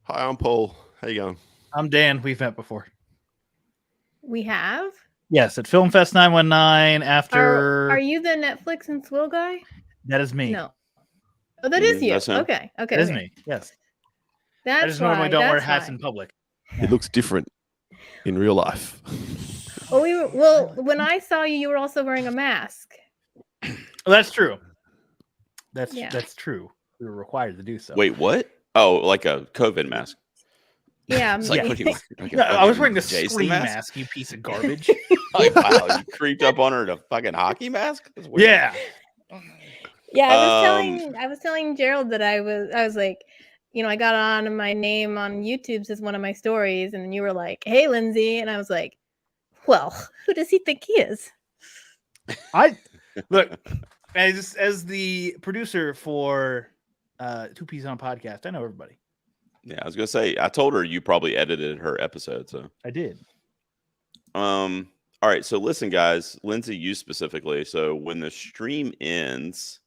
Hi, I'm Paul. How you going? I'm Dan. We've met before. We have? Yes, at Film Fest 919 after... Are you the Netflix and Swill guy? That is me. No. Oh, that is you. That's him. Okay. That is me, yes. That's I just normally don't wear hats in public. It looks different in real life. Well, when I saw you, you were also wearing a mask. Well, that's true. That's true. We were required to do so. Wait, what? Oh, like a COVID mask. Yeah. It's like, what do you, like No, I was wearing the Jason Scream mask? mask, you piece of garbage. Like, wow, you creeped up on her in a fucking hockey mask? That's weird. Yeah. Yeah, I was telling Gerald that I was like, I got on my name on YouTube as one of my stories, and then you were like, "Hey, Lindsay," and I was like, "Well, who does he think he is?" Look, as the producer for Two Peas on a Podcast, I know everybody. Yeah, I was gonna say, I told her you probably edited her episode, so I did. All right, so listen, guys, Lindsay, you specifically. So when the stream ends,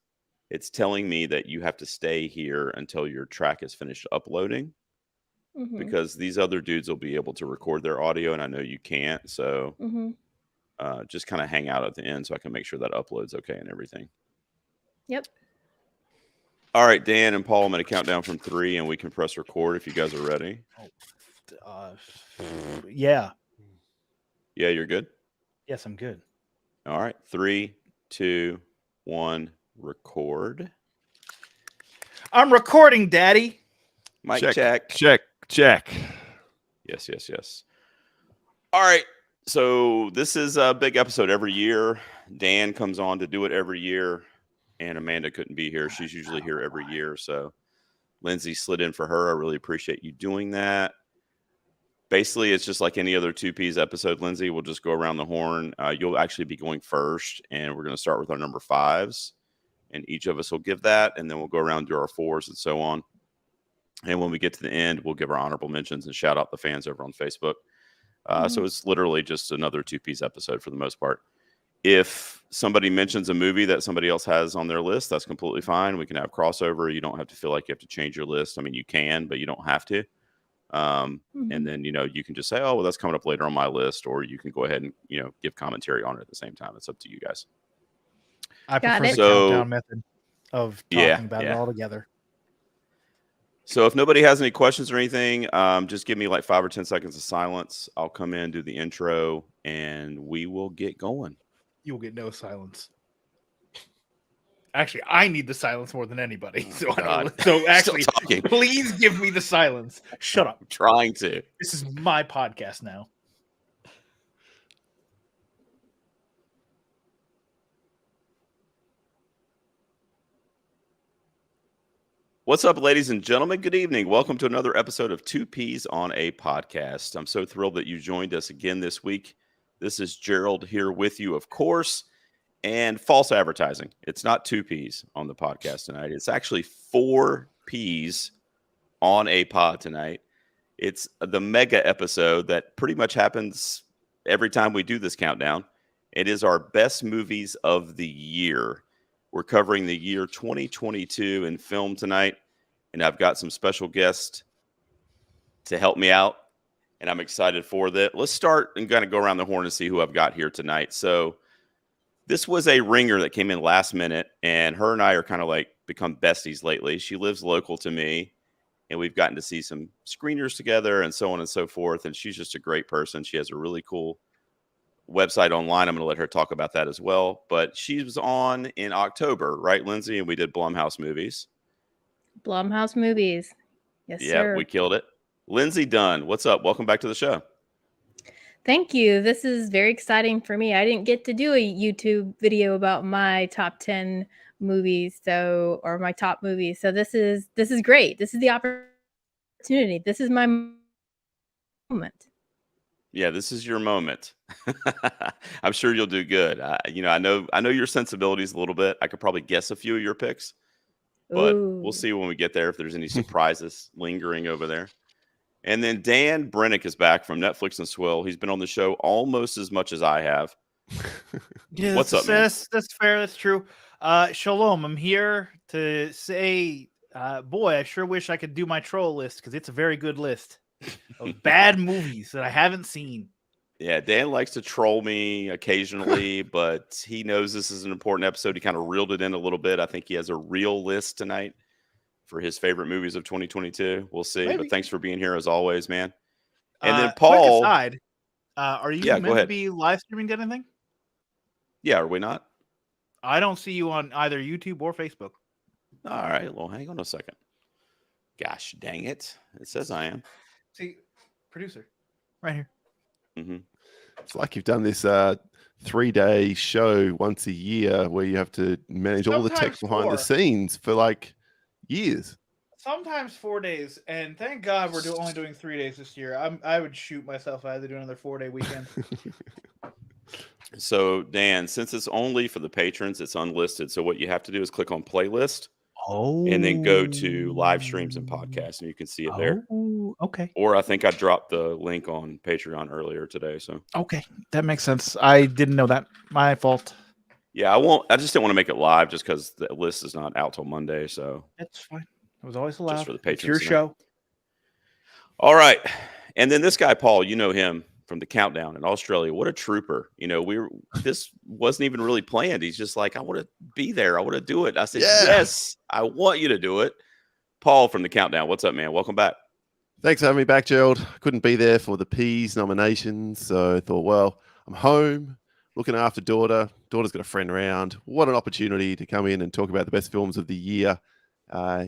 it's telling me that you have to stay here until your track is finished uploading, because these other dudes will be able to record their audio, and I know you can't. So just kind of hang out at the end so I can make sure that upload's okay and everything. Yep. All right, Dan and Paul, I'm going to count down from 3, and we can press record if you guys are ready. Yeah. Yeah, you're good? Yes, I'm good. All right, 3, 2, 1, record. I'm recording, Daddy. Mic Check. check. Yes. All right, so this is a big episode every year. Dan comes on to do it every year, and Amanda couldn't be here. She's usually here every year, so Lindsay slid in for her. I really appreciate you doing that. Basically, it's just like any other 2Ps episode, Lindsay. We'll just go around the horn. You'll actually be going first, and we're going to start with our number 5s. And each of us will give that, and then we'll go around, do our 4s, and so on. And when we get to the end, we'll give our honorable mentions and shout out the fans over on Facebook. So it's literally just another 2Ps episode for the most part. If somebody mentions a movie that somebody else has on their list, that's completely fine. We can have crossover. You don't have to feel like you have to change your list. I mean, you can, but you don't have to. And then, you can just say, oh, well, that's coming up later on my list, or you can go ahead and, give commentary on it at the same time. It's up to you guys. I prefer the countdown method of talking about it all together. So if nobody has any questions or anything, just give me like 5 or 10 seconds of silence. I'll come in, do the intro, and we will get going. You will get no silence. Actually, I need the silence more than anybody. So actually, please give me the silence. Shut up. I'm trying to. This is my podcast now. What's up, ladies and gentlemen? Good evening. Welcome to another episode of 2Ps on a Podcast. I'm so thrilled that you joined us again this week. This is Gerald here with you, of course. And false advertising. It's not 2Ps on the podcast tonight. It's actually 4Ps on a pod tonight. It's the mega episode that pretty much happens every time we do this countdown. It is our best movies of the year. We're covering the year 2022 in film tonight, and I've got some special guests to help me out, and I'm excited for that. Let's start and kind of go around the horn and see who I've got here tonight. So this was a ringer that came in last minute, and her and I are kind of like become besties lately. She lives local to me, and we've gotten to see some screeners together and so on and so forth, and she's just a great person. She has a really cool website online. I'm going to let her talk about that as well. But she was on in October, right, Lindsay? And we did Blumhouse movies. Blumhouse movies. Yes, sir. Yeah, we killed it. Lindsay Dunn, what's up? Welcome back to the show. Thank you. This is very exciting for me. I didn't get to do a YouTube video about my top 10 movies, or my top movies. So this is great. This is the opportunity. This is my moment. Yeah, this is your moment. I'm sure you'll do good. I know your sensibilities a little bit. I could probably guess a few of your picks, but we'll see when we get there if there's any surprises lingering over there. And then Dan Brennick is back from Netflix and Swill. He's been on the show almost as much as I have. Yeah, what's up, man? That's fair. That's true. Shalom. I'm here to say Boy, I sure wish I could do my troll list because it's a very good list of bad movies that I haven't seen. Yeah, Dan likes to troll me occasionally, but he knows this is an important episode. He kind of reeled it in a little bit. I think he has a real list tonight for his favorite movies of 2022. We'll see. Maybe. But thanks for being here as always, man. And then Quick Paul. aside, are you Yeah, go meant to ahead. be live streaming anything? Yeah, are we not? I don't see you on either YouTube or Facebook. All right. Well, hang on a second. Gosh, dang it. It says I am. See, producer, right here. Mm-hmm. It's like you've done this 3-day show once a year where you have to manage all the tech Sometimes behind 4. the scenes for like years. Sometimes 4 days, and thank God we're only doing 3 days this year. I would shoot myself if I had to do another 4-day weekend. So, Dan, since it's only for the patrons, it's unlisted. So what you have to do is click on playlist and then go to live streams and podcasts, and you can see it there. Oh, okay. Or I think I dropped the link on Patreon earlier today. So Okay, that makes sense. I didn't know that. My fault. yeah, I just didn't want to make it live just because the list is not out till Monday. So That's fine. It was always allowed. for the It's patrons your tonight. show. all right. And then this guy, Paul, you know him from the Countdown in Australia. What a trooper. You know, this wasn't even really planned. He's just like, I want to be there. I want to do it. I said, Yeah. yes, I want you to do it. Paul from the Countdown. What's up, man? Welcome back. Thanks for having me back, Gerald. Couldn't be there for the Peas nominations, so I thought, well, I'm home looking after daughter. Daughter's got a friend around. What an opportunity to come in and talk about the best films of the year,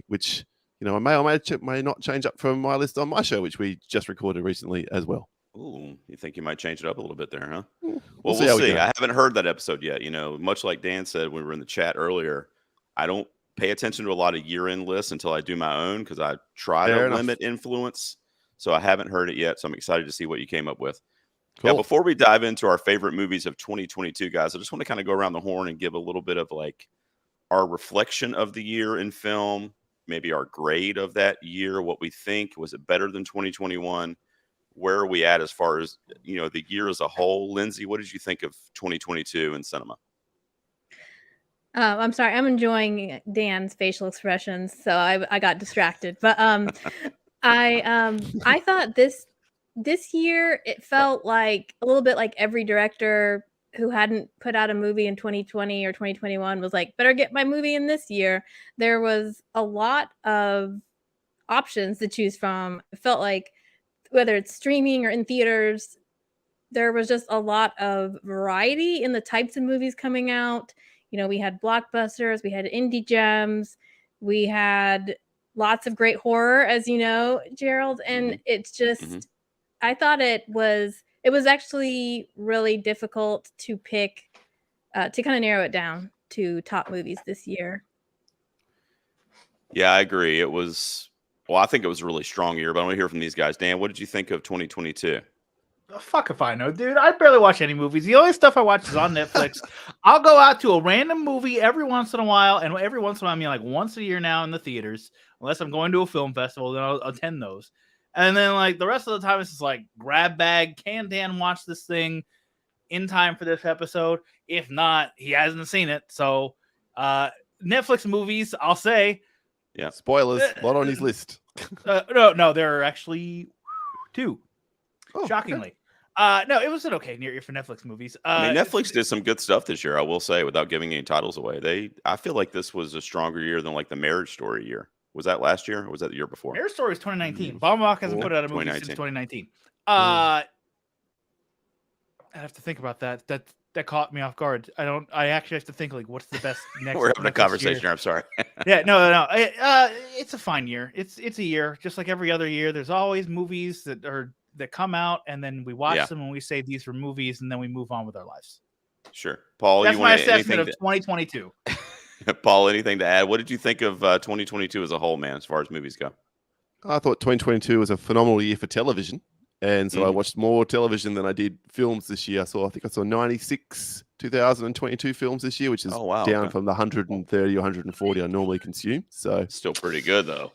which, you know, I may or may not change up from my list on my show, which we just recorded recently as well. Ooh, you think you might change it up a little bit there, huh? We'll Well, see how we'll we see. go. I haven't heard that episode yet. You know, much like Dan said when we were in the chat earlier, I don't pay attention to a lot of year-end lists until I do my own because I try Fair to enough. limit influence. So I haven't heard it yet. So I'm excited to see what you came up with. Cool. Now, before we dive into our favorite movies of 2022, guys, I just want to kind of go around the horn and give a little bit of like our reflection of the year in film, maybe our grade of that year, what we think. Was it better than 2021? Where are we at as far as, you know, the year as a whole? Lindsay, what did you think of 2022 in cinema? I'm sorry, I'm enjoying Dan's facial expressions, so I got distracted. But I thought this year it felt like a little bit like every director who hadn't put out a movie in 2020 or 2021 was like, better get my movie in this year. There was a lot of options to choose from. It felt like whether it's streaming or in theaters, there was just a lot of variety in the types of movies coming out. You know, we had blockbusters, we had indie gems, we had lots of great horror, as you know, Gerald. And it's just, I thought it was actually really difficult to pick, to kind of narrow it down to top movies this year. Yeah, I agree. It was, well, I think it was a really strong year, but I want to hear from these guys. Dan, what did you think of 2022? Fuck if I know, dude. I barely watch any movies. The only stuff I watch is on Netflix. I'll go out to a random movie every once in a while, and every once in a while, I mean like once a year now in the theaters, unless I'm going to a film festival, then I'll attend those. And then like the rest of the time, it's just like grab bag. Can Dan watch this thing in time for this episode? If not, he hasn't seen it. So Netflix movies, I'll say. Yeah. Spoilers. A lot on his list. No, there are actually 2. Oh, Shockingly. No, it was an okay year for Netflix movies. I mean, Netflix did some good stuff this year, I will say, without giving any titles away. I feel like this was a stronger year than like the Marriage Story year. Was that last year or was that the year before? Marriage Story is 2019. Baumbach hasn't put out a movie since 2019. I have to think about that. That caught me off guard. I actually have to think like, what's the best next? We're having a Netflix conversation. year? I'm sorry. Yeah, no. It's a fine year. It's a year, just like every other year. There's always movies that come out, and then we watch them and we say these were movies, and then we move on with our lives. Sure, Paul. That's you my want assessment of anything 2022. Paul, anything to add? What did you think of 2022 as a whole, man, as far as movies go? I thought 2022 was a phenomenal year for television. And so I watched more television than I did films this year. I think I saw 96 2022 films this year, which is down from the 130 or 140 I normally consume. So still pretty good, though.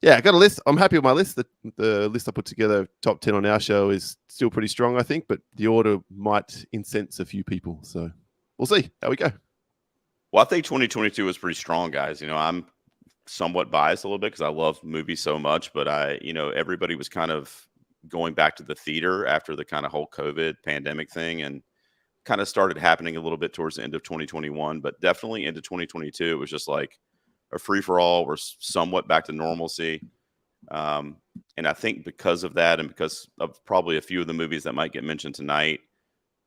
Yeah, I got a list. I'm happy with my list. The list I put together, top 10 on our show, is still pretty strong, I think, but the order might incense a few people. So we'll see how we go. Well, I think 2022 was pretty strong, guys. You know, I'm somewhat biased a little bit because I love movies so much, but everybody was kind of going back to the theater after the kind of whole COVID pandemic thing, and kind of started happening a little bit towards the end of 2021, but definitely into 2022, it was just like a free for all. We're somewhat back to normalcy. And I think because of that, and because of probably a few of the movies that might get mentioned tonight,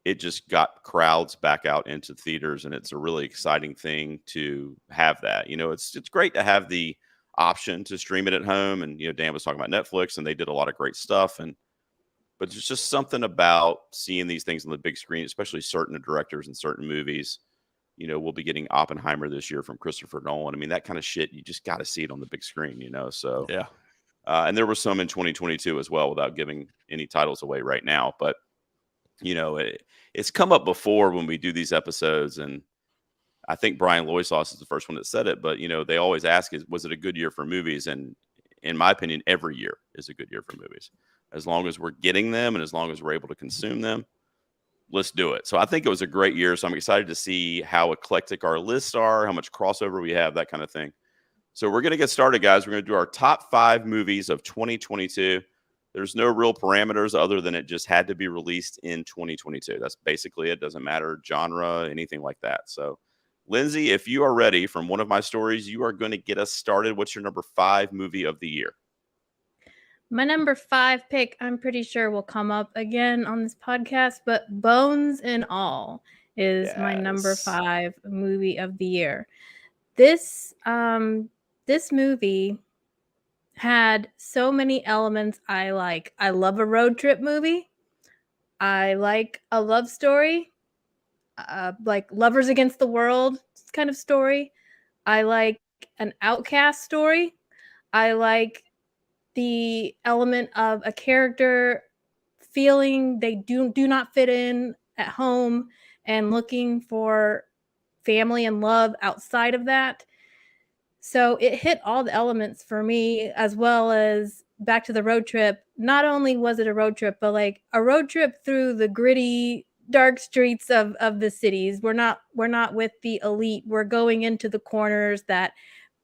it just got crowds back out into theaters, and it's a really exciting thing to have that. It's great to have the option to stream it at home. And Dan was talking about Netflix, and they did a lot of great stuff. But there's just something about seeing these things on the big screen, especially certain directors and certain movies. We'll be getting Oppenheimer this year from Christopher Nolan. I mean, that kind of shit, you just got to see it on the big screen. So Yeah. And there were some in 2022 as well, without giving any titles away right now. But it's come up before when we do these episodes, and I think Brian Loisauce is the first one that said it. But they always ask, was it a good year for movies? And in my opinion, every year is a good year for movies, as long as we're getting them and as long as we're able to consume them. Let's do it. So I think it was a great year. So I'm excited to see how eclectic our lists are, how much crossover we have, that kind of thing. So we're going to get started, guys. We're going to do our top 5 movies of 2022. There's no real parameters other than it just had to be released in 2022. That's basically it. Doesn't matter genre, anything like that. So, Lindsay, if you are ready from one of my stories, you are going to get us started. What's your number 5 movie of the year? My number 5 pick, I'm pretty sure will come up again on this podcast, but Bones and All is my number 5 movie of the year. This movie had so many elements I like. I love a road trip movie. I like a love story, like Lovers Against the World kind of story. I like an outcast story. I like the element of a character feeling they do not fit in at home and looking for family and love outside of that. So it hit all the elements for me, as well as back to the road trip. Not only was it a road trip, but like a road trip through the gritty, dark streets of the cities. We're not with the elite. We're going into the corners that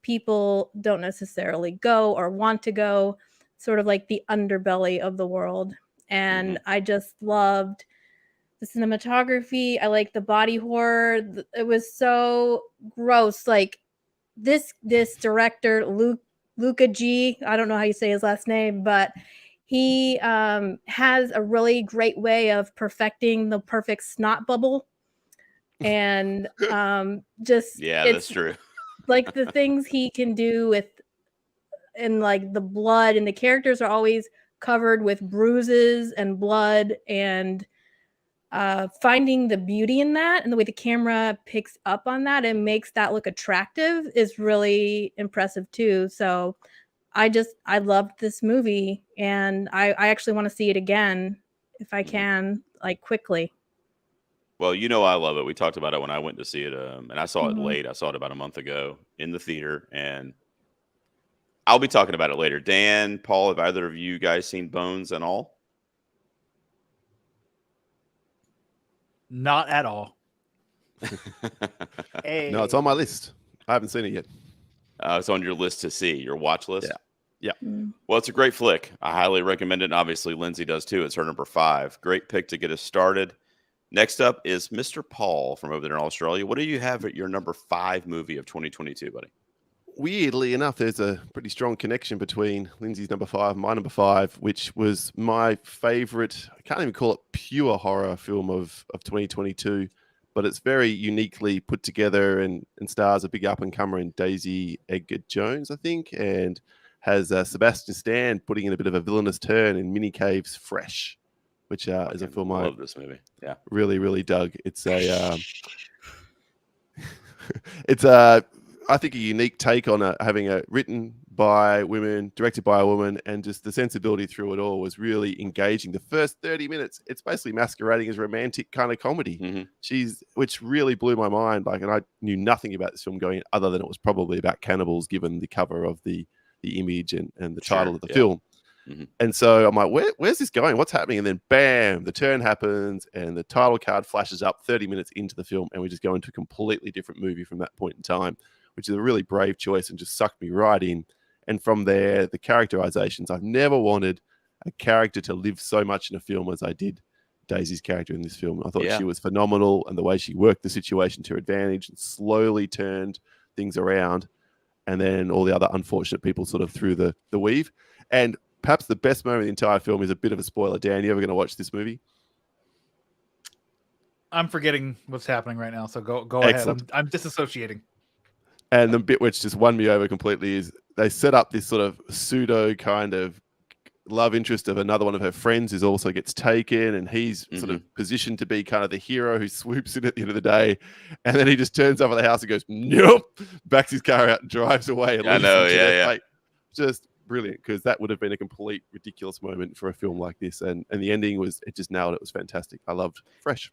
people don't necessarily go or want to go, sort of like the underbelly of the world. And I just loved the cinematography. I like the body horror. It was so gross. Like this director, Luca G, I don't know how you say his last name, but he has a really great way of perfecting the perfect snot bubble. And that's true. Like the things he can do with, and like the blood, and the characters are always covered with bruises and blood, and finding the beauty in that, and the way the camera picks up on that and makes that look attractive is really impressive too. So I loved this movie, and I actually want to see it again if I can, like quickly. Well, I love it. We talked about it when I went to see it, and I saw it late. I saw it about a month ago in the theater, and I'll be talking about it later. Dan, Paul, have either of you guys seen Bones and All? Not at all. Hey. No, it's on my list. I haven't seen it yet. It's on your list to see, your watch list? Yeah. Well, it's a great flick. I highly recommend it, and obviously Lindsay does too. It's her number 5. Great pick to get us started. Next up is Mr. Paul from over there in Australia. What do you have at your number 5 movie of 2022, buddy? Weirdly enough, there's a pretty strong connection between Lindsay's number 5 and my number 5, which was my favorite, I can't even call it pure horror film of 2022, but it's very uniquely put together and stars a big up-and-comer in Daisy Edgar Jones, I think, and has Sebastian Stan putting in a bit of a villainous turn in Mini Cave's Fresh, which is a film I love this movie. Yeah, really, really dug. It's a I think a unique take on having a written by women, directed by a woman, and just the sensibility through it all was really engaging. The first 30 minutes, it's basically masquerading as romantic kind of comedy. Which really blew my mind. Like, and I knew nothing about this film going other than it was probably about cannibals, given the cover of the image and the title of the film. And so I'm like, where's this going? What's happening? And then bam, the turn happens and the title card flashes up 30 minutes into the film, and we just go into a completely different movie from that point in time, which is a really brave choice and just sucked me right in. And from there, the characterizations, I've never wanted a character to live so much in a film as I did Daisy's character in this film. I thought she was phenomenal, and the way she worked the situation to her advantage and slowly turned things around. And then all the other unfortunate people sort of through the weave. And perhaps the best moment in the entire film is a bit of a spoiler. Dan, you ever going to watch this movie? I'm forgetting what's happening right now, so go ahead. I'm disassociating. And the bit which just won me over completely is they set up this sort of pseudo kind of love interest of another one of her friends who also gets taken, and he's sort of positioned to be kind of the hero who swoops in at the end of the day, and then he just turns up at the house and goes, nope, backs his car out and drives away. And like, just brilliant, because that would have been a complete ridiculous moment for a film like this, and the ending it just nailed it. It was fantastic. I loved Fresh.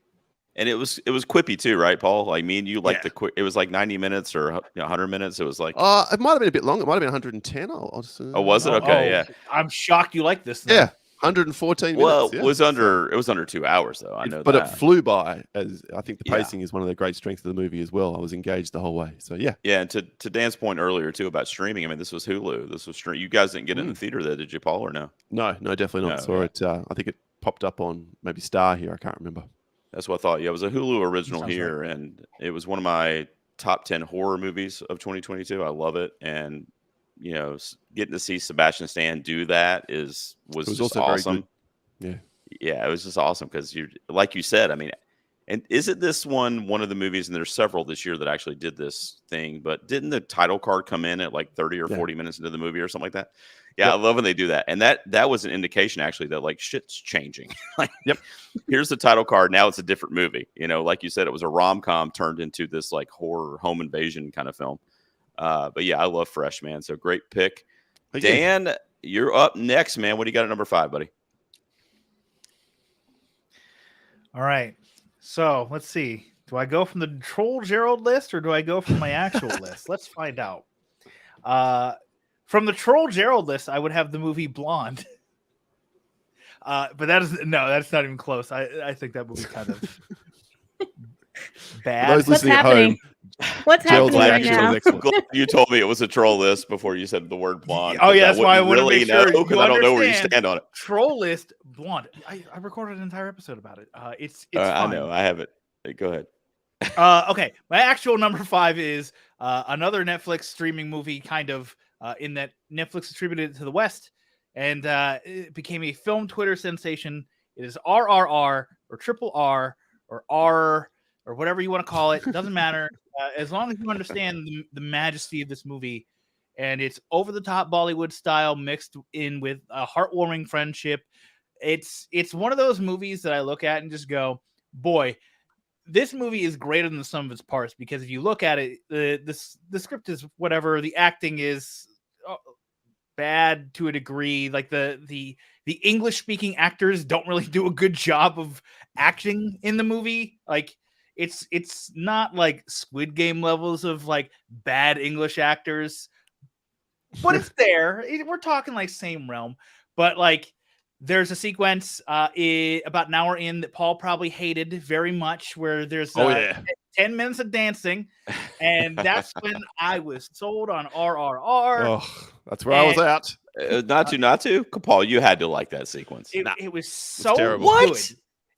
And it was quippy too, right, Paul? Like me and you, like it was like 90 minutes or 100 minutes. It was like, it might have been a bit longer. It might have been 110. Oh, was it? Okay, yeah. I'm shocked you like this. Yeah, 114 minutes. Well, it was under 2 hours though. I know, but it flew by. As I think the pacing is one of the great strengths of the movie as well. I was engaged the whole way. So yeah. Yeah, and to Dan's point earlier too about streaming. I mean, this was Hulu. This was stream. You guys didn't get in the theater there, did you, Paul, or no? No, definitely not. Saw it. I think it popped up on maybe Star here. I can't remember. That's what I thought. Yeah, it was a Hulu original here, and it was one of my top 10 horror movies of 2022. I love it, and getting to see Sebastian Stan do that was just also awesome. Yeah, it was just awesome because like you said. I mean, and isn't this one of the movies? And there's several this year that actually did this thing. But didn't the title card come in at like 30 or 40 minutes into the movie or something like that? Yeah, I love when they do that. And that was an indication actually that like shit's changing. Like, here's the title card. Now it's a different movie. Like you said, it was a rom-com turned into this like horror home invasion kind of film. But yeah, I love Fresh, man. So great pick. Dan, you're up next, man. What do you got at number 5, buddy? All right. So let's see. Do I go from the Troll Gerald list or do I go from my actual list? Let's find out. From the Troll Gerald list, I would have the movie Blonde. But that's not even close. I think that movie kind of bad. What's happening? What's happening right now? You told me it was a troll list before you said the word blonde. Oh yeah, that's why I want to make sure because I don't know where you stand on it. Troll list Blonde. I recorded an entire episode about it. It's fun. I know. I have it. Hey, go ahead. Okay, my actual number 5 is another Netflix streaming movie, kind of in that Netflix distributed it to the West, and it became a film Twitter sensation. It is RRR or Triple R or R or whatever you want to call it. It doesn't matter. As long as you understand the majesty of this movie, and it's over-the-top Bollywood style mixed in with a heartwarming friendship. It's one of those movies that I look at and just go, boy, this movie is greater than the sum of its parts, because if you look at it, the script is whatever, the acting is bad to a degree. Like the English-speaking actors don't really do a good job of acting in the movie. Like it's not like Squid Game levels of like bad English actors, but it's there. We're talking like same realm, but like there's a sequence about an hour in that Paul probably hated very much, where there's 10 minutes of dancing, and that's when I was sold on RRR. Oh, that's where I was at. Not to. Paul, you had to like that sequence. It was so good.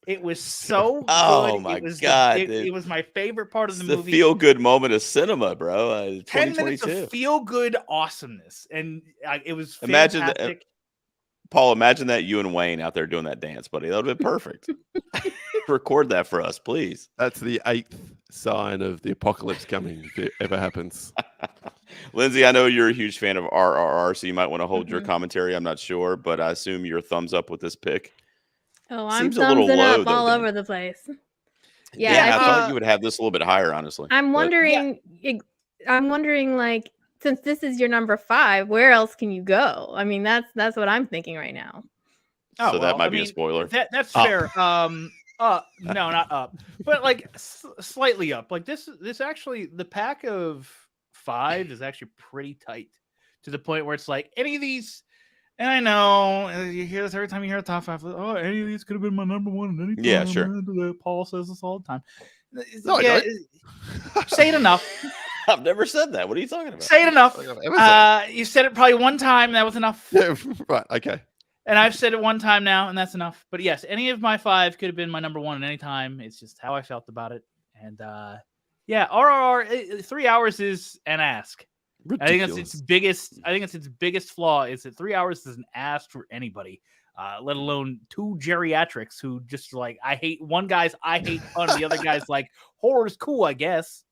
It was so good. Oh my God. It was my favorite part of the movie. The feel-good moment of cinema, bro. 10 minutes of feel-good awesomeness. And it was fantastic. Paul, imagine that you and Wayne out there doing that dance, buddy. That would have been perfect. Record that for us, please. That's the 8th sign of the apocalypse coming, if it ever happens. Lindsay, I know you're a huge fan of RRR, so you might want to hold your commentary. I'm not sure, but I assume you're thumbs up with this pick. Oh, I'm thumbsing up all over the place. Yeah, I thought you would have this a little bit higher, honestly. I'm wondering, like, since this is your number 5, where else can you go? I mean, that's what I'm thinking right now. So that might be a spoiler. That's fair. No, not up, but like slightly up. Like this actually, the pack of 5 is actually pretty tight, to the point where it's like any of these. And I know you hear this every time you hear a top 5. Oh, any of these could have been my number 1 at any time. Yeah, sure. Paul says this all the time. No, say it enough. I've never said that. What are you talking about? Say it enough. Ever You said it probably one time. That was enough. Yeah, right. Okay. And I've said it one time now, and that's enough. But yes, any of my 5 could have been my number 1 at any time. It's just how I felt about it. And yeah, RRR 3 hours is an ask. Ridiculous. I think that's its biggest. I think it's its biggest flaw is that 3 hours is an ask for anybody, let alone 2 geriatrics who just like I hate. One guy's I hate fun, the other guy's like horror's cool, I guess.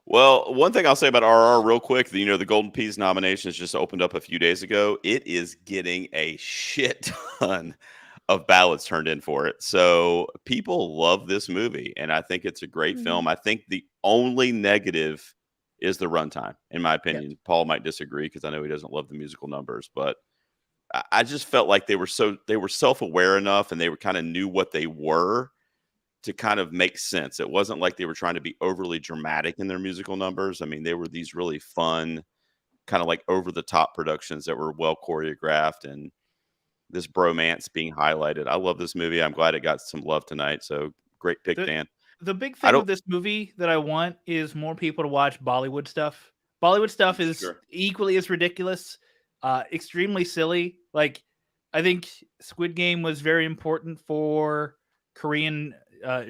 Well, one thing I'll say about RR real quick, the Golden Peas nominations just opened up a few days ago. It is getting a shit ton of ballots turned in for it. So people love this movie, and I think it's a great film. I think the only negative is the runtime, in my opinion. Yep. Paul might disagree because I know he doesn't love the musical numbers, but I just felt like they were self-aware enough, and they were kind of knew what they were to kind of make sense. It wasn't like they were trying to be overly dramatic in their musical numbers. I mean, they were these really fun, kind of like over the top productions that were well choreographed, and this bromance being highlighted. I love this movie. I'm glad it got some love tonight. So great pick, Dan. The big thing with this movie that I want is more people to watch Bollywood stuff. Bollywood stuff is equally as ridiculous, extremely silly. Like, I think Squid Game was very important for Korean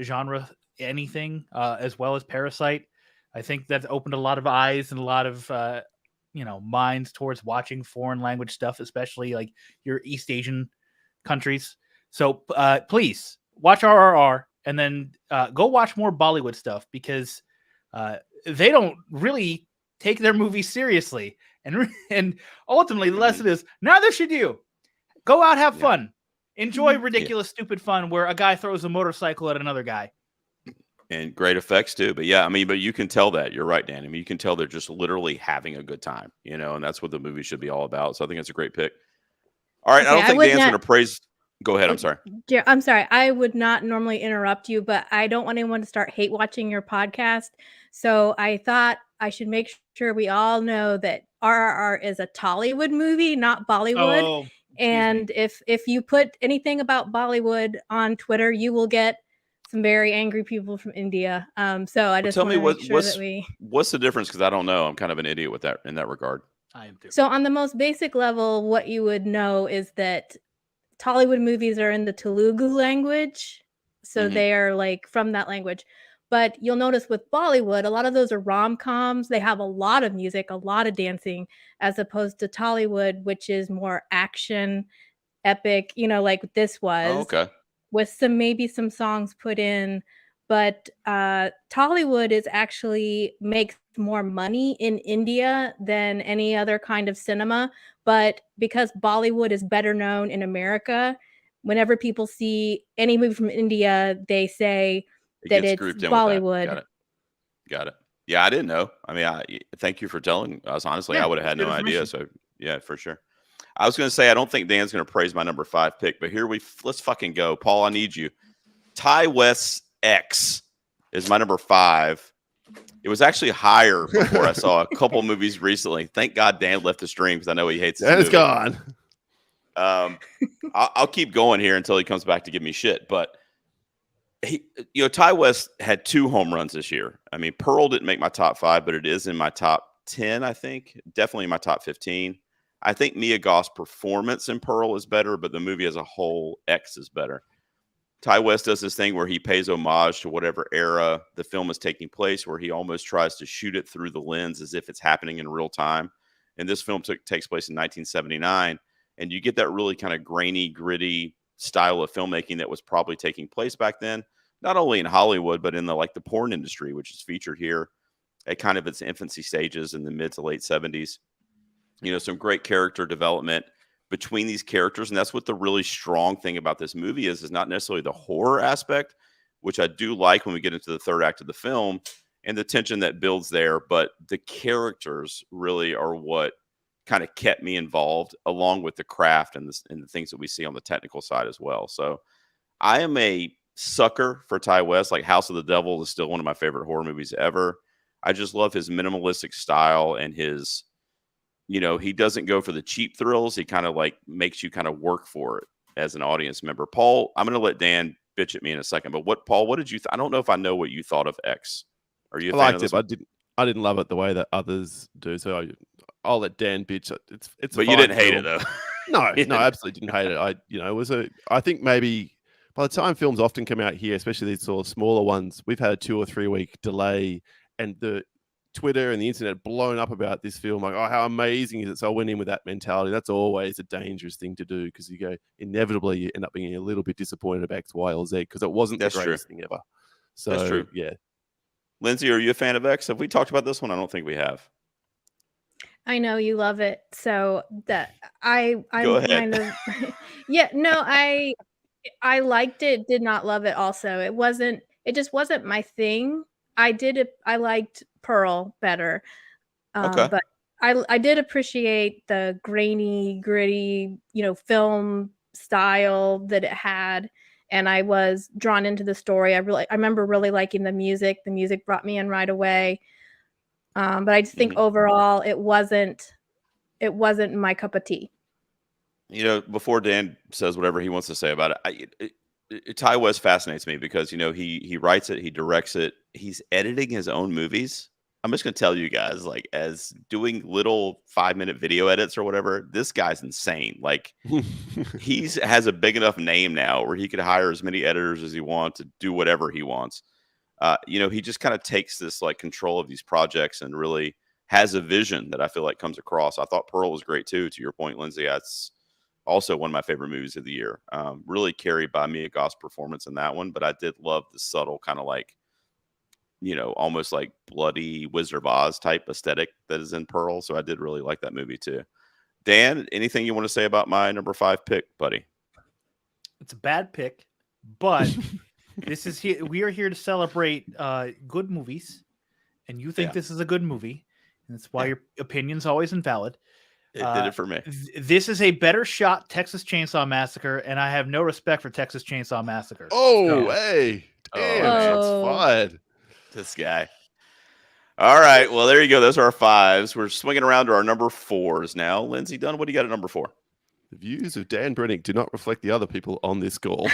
genre anything, as well as Parasite. I think that opened a lot of eyes and a lot of minds towards watching foreign language stuff, especially like your East Asian countries. So please watch RRR and then go watch more Bollywood stuff, because they don't really take their movies seriously, and ultimately the lesson is neither should you. Go out, have fun. Enjoy ridiculous, stupid fun where a guy throws a motorcycle at another guy. And great effects too. But yeah, I mean, but you can tell that. You're right, Dan. I mean, you can tell they're just literally having a good time, and that's what the movie should be all about. So I think it's a great pick. All right. Okay, I don't think Dan's going to praise. Go ahead. I'm sorry. I'm sorry. I would not normally interrupt you, but I don't want anyone to start hate watching your podcast. So I thought I should make sure we all know that RRR is a Tollywood movie, not Bollywood. Oh. And if you put anything about Bollywood on Twitter, you will get some very angry people from India. So I just want to make sure that we. What's the difference? Because I don't know. I'm kind of an idiot with that in that regard. I am too. So on the most basic level, what you would know is that Tollywood movies are in the Telugu language, so they are like from that language. But you'll notice with Bollywood, a lot of those are rom-coms. They have a lot of music, a lot of dancing, as opposed to Tollywood, which is more action, epic, like this was, with maybe some songs put in. But Tollywood is actually makes more money in India than any other kind of cinema. But because Bollywood is better known in America, whenever people see any movie from India, they say that it's Bollywood. Got it. Yeah, I didn't know. I mean, thank you for telling us. Honestly, I would have had no idea. So yeah, for sure. I was going to say, I don't think Dan's going to praise my number 5 pick, but here let's fucking go. Paul, I need you. Ty West's X is my number 5. It was actually higher before I saw a couple movies recently. Thank God Dan left the stream because I know he hates it. It's gone. I'll keep going here until he comes back to give me shit. But Ty West had 2 home runs this year. I mean, Pearl didn't make my top 5, but it is in my top 10, I think. Definitely in my top 15. I think Mia Goth's performance in Pearl is better, but the movie as a whole, X is better. Ty West does this thing where he pays homage to whatever era the film is taking place, where he almost tries to shoot it through the lens as if it's happening in real time. And this film takes place in 1979, and you get that really kind of grainy, gritty style of filmmaking that was probably taking place back then, not only in Hollywood, but in the porn industry, which is featured here at kind of its infancy stages in the mid to late 70s. Some great character development between these characters. And that's what the really strong thing about this movie is not necessarily the horror aspect, which I do like when we get into the third act of the film and the tension that builds there. But the characters really are what kind of kept me involved, along with the craft and the things that we see on the technical side as well. So I am a sucker for Ty West. Like House of the Devil is still one of my favorite horror movies ever. I just love his minimalistic style and his, he doesn't go for the cheap thrills. He kind of makes you kind of work for it as an audience member. Paul, I'm going to let Dan bitch at me in a second, but Paul, what did you, I don't know if I know what you thought of X. Are you a fan of this? I didn't. I didn't love it the way that others do. So I'll let Dan bitch. It's. But you didn't hate it though. No, no, I absolutely didn't hate it. It was I think maybe by the time films often come out here, especially these sort of smaller ones, we've had a 2 or 3 week delay, and the Twitter and the internet blown up about this film, like, oh, how amazing is it? So I went in with that mentality. That's always a dangerous thing to do, because inevitably you end up being a little bit disappointed about X, Y, or Z, because it wasn't the greatest thing ever. So that's true. Yeah. Lindsay, are you a fan of X? Have we talked about this one? I don't think we have. I know you love it, so that I'm Go ahead. kind of yeah. No, I liked it. Did not love it. Also, it just wasn't my thing. I liked Pearl better. Okay. But I did appreciate the grainy, gritty, film style that it had, and I was drawn into the story. I remember really liking the music. The music brought me in right away. But I just think overall it wasn't my cup of tea. Before Dan says whatever he wants to say about it, Ty West fascinates me because he writes it, he directs it, he's editing his own movies. I'm just gonna tell you guys, like, as doing little 5-minute video edits or whatever, this guy's insane. Like, has a big enough name now where he could hire as many editors as he wants to do whatever he wants. He just kind of takes this like control of these projects and really has a vision that I feel like comes across. I thought Pearl was great too. To your point, Lindsay, that's also one of my favorite movies of the year. Really carried by Mia Goth's performance in that one, but I did love the subtle kind of like, almost like bloody Wizard of Oz type aesthetic that is in Pearl. So I did really like that movie too. Dan, anything you want to say about my number 5 pick, buddy? It's a bad pick, but we are here to celebrate good movies, and you think this is a good movie, and that's why your opinion's always invalid. It did it for me. This is a better shot Texas Chainsaw Massacre, and I have no respect for Texas Chainsaw Massacre. Oh, hey. Damn, that's fun. This guy. All right. Well, there you go. Those are our 5s. We're swinging around to our number 4s now. Lindsay Dunn, what do you got at number 4? The views of Dan Brennick do not reflect the other people on this call.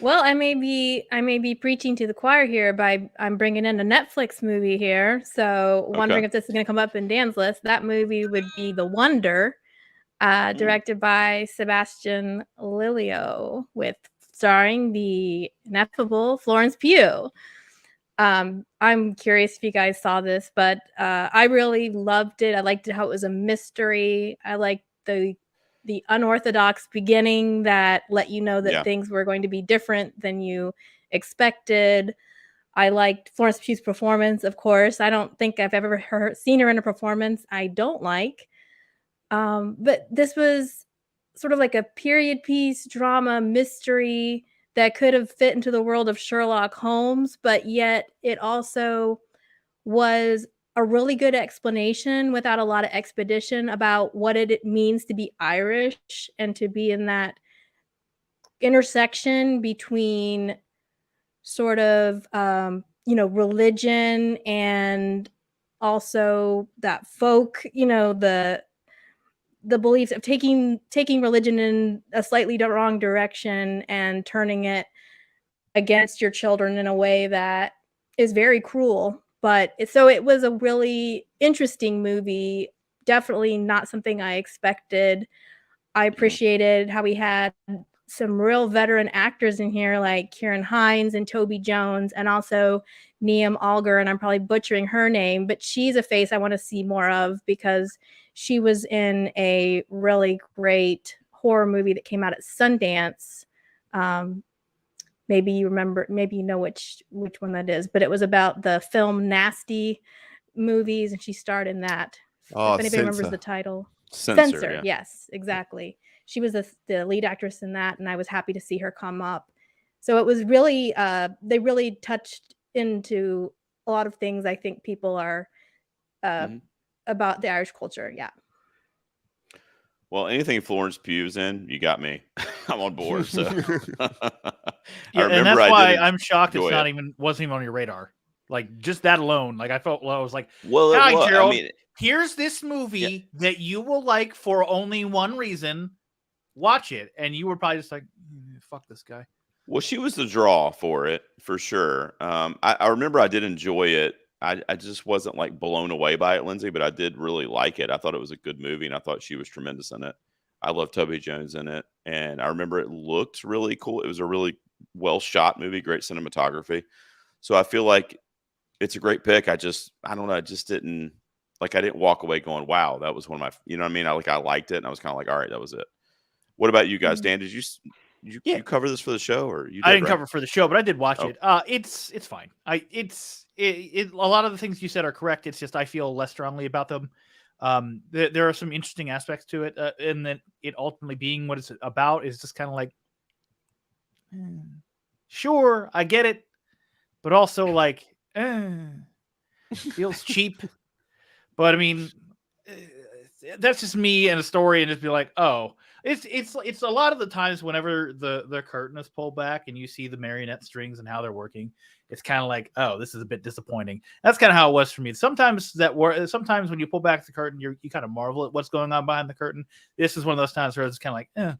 Well, I may be preaching to the choir here I'm bringing in a Netflix movie here. So wondering if this is going to come up in Dan's list. That movie would be The Wonder, directed by Sebastian Lelio, starring the ineffable Florence Pugh. I'm curious if you guys saw this, but I really loved it. I liked how it was a mystery. I liked the unorthodox beginning that let you know that things were going to be different than you expected. I liked Florence Pugh's performance, of course. I don't think I've ever seen her in a performance I don't like. But this was sort of like a period piece drama mystery that could have fit into the world of Sherlock Holmes, but yet it also was a really good explanation without a lot of expedition about what it means to be Irish and to be in that intersection between sort of, religion and also that folk, the beliefs of taking religion in a slightly wrong direction and turning it against your children in a way that is very cruel. But so it was a really interesting movie. Definitely not something I expected. I appreciated how we had some real veteran actors in here, like Kieran Hines and Toby Jones, and also Niamh Algar, and I'm probably butchering her name, but she's a face I want to see more of because she was in a really great horror movie that came out at Sundance. Maybe you remember, maybe you know which one that is, but it was about the film Nasty movies, and she starred in that. Oh, if anybody remembers the title. Censor, yes, exactly. She was the lead actress in that, and I was happy to see her come up. So it was really, they really touched into a lot of things I think people are about the Irish culture. Yeah. Well, anything Florence Pugh's in, you got me. I'm on board. So, and that's why I'm shocked it's wasn't even on your radar. Like just that alone, like I was like, "Hi, Gerald. Here's this movie that you will like for only one reason. Watch it." And you were probably just like, "Fuck this guy." Well, she was the draw for it for sure. I remember I did enjoy it. I just wasn't like blown away by it, Lindsay, but I did really like it. I thought it was a good movie, and I thought she was tremendous in it. I love Toby Jones in it, and I remember it looked really cool. It was a really well shot movie, great cinematography. So I feel like it's a great pick. I don't know. I just didn't like. I didn't walk away going, "Wow, that was one of my." You know what I mean? I liked it, and I was kind of like, "All right, that was it." What about you guys, Dan? Did you cover this for the show, or you? I Did, didn't right? cover for the show, but I did watch Oh. it. It's fine. A lot of the things you said are correct. It's just I feel less strongly about them. There are some interesting aspects to it, and then it ultimately being what it's about is just kind of like, sure, I get it, but also like, feels cheap. But I mean, that's just me and a story, and just be like, oh, it's a lot of the times whenever the curtain is pulled back and you see the marionette strings and how they're working, it's kind of like, oh, this is a bit disappointing. That's kind of how it was for me. Sometimes sometimes when you pull back the curtain, you kind of marvel at what's going on behind the curtain. This is one of those times where it's kind of like,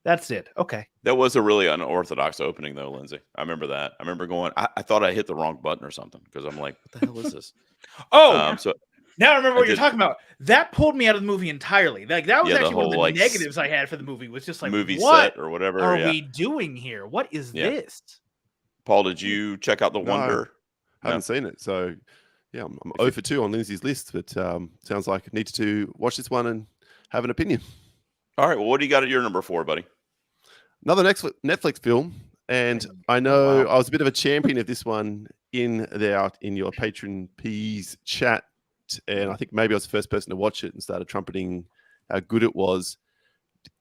that's it. Okay. That was a really unorthodox opening, though, Lindsay. I remember that. I remember going, I thought I hit the wrong button or something because I'm like, what the hell is this? So now I remember what you're talking about. That pulled me out of the movie entirely. Like that was actually one of the negatives I had for the movie. Was just like, movie what set or whatever are we doing here? What is this? Paul, did you check out The Wonder? I haven't seen it, so yeah, I'm 0 for 2 on Lindsay's list, but sounds like I need to watch this one and have an opinion. All right, well, what do you got at your number 4, buddy? Another Netflix film, and I know I was a bit of a champion of this one in your Patron Peas chat, and I think maybe I was the first person to watch it and started trumpeting how good it was.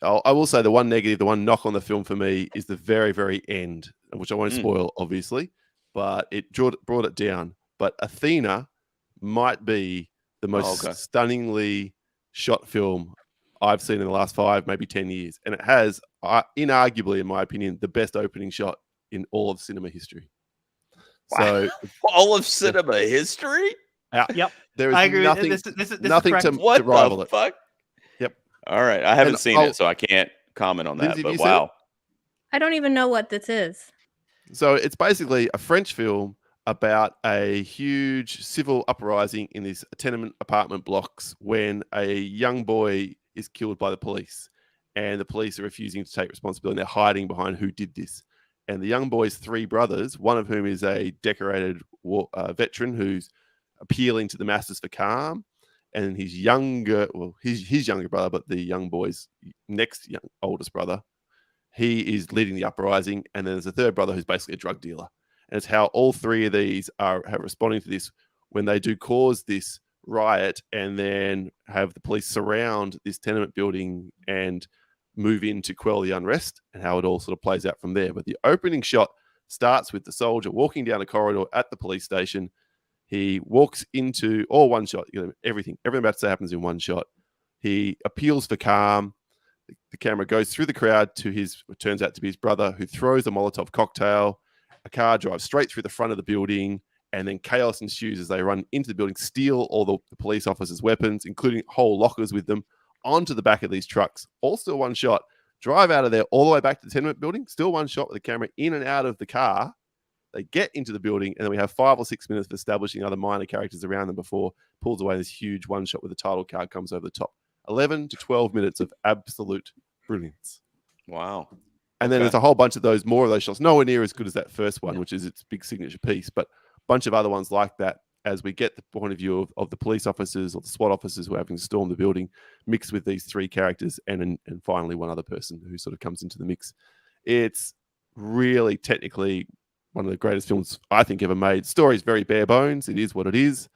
I will say the one negative, the one knock on the film for me is the very, very end, which I won't spoil, obviously, but it brought it down. But Athena might be the most stunningly shot film I've seen in the last 5, maybe 10 years. And it has, inarguably, in my opinion, the best opening shot in all of cinema history. Wow. So all of cinema history? Yep. There is nothing, nothing to what rival the it. Fuck? Yep. All right. I haven't seen it, so I can't comment on that. Lindsay, but wow. I don't even know what this is. So it's basically a French film about a huge civil uprising in these tenement apartment blocks when a young boy is killed by the police, and the police are refusing to take responsibility. They're hiding behind who did this. And the young boy's 3 brothers, one of whom is a decorated veteran who's appealing to the masses for calm, and his younger brother, but the young boy's oldest brother, he is leading the uprising. And then there's a 3rd brother who's basically a drug dealer. And it's how all 3 of these are responding to this when they do cause this riot and then have the police surround this tenement building and move in to quell the unrest, and how it all sort of plays out from there. But the opening shot starts with the soldier walking down a corridor at the police station. He walks into one shot. Everything about to say happens in one shot. He appeals for calm. The camera goes through the crowd to what turns out to be his brother, who throws a Molotov cocktail. A car drives straight through the front of the building, and then chaos ensues as they run into the building, steal all the police officers' weapons, including whole lockers with them, onto the back of these trucks. All still one shot. Drive out of there all the way back to the tenement building. Still one shot with the camera in and out of the car. They get into the building, and then we have 5 or 6 minutes of establishing other minor characters around them before pulls away this huge one shot with the title card comes over the top. 11 to 12 minutes of absolute brilliance. Wow. And then there's a whole bunch of more of those shots. Nowhere near as good as that first one, which is its big signature piece, but a bunch of other ones like that as we get the point of view of the police officers or the SWAT officers who are having to storm the building, mixed with these 3 characters and finally one other person who sort of comes into the mix. It's really technically one of the greatest films I think ever made. Story is very bare bones. It is what it is.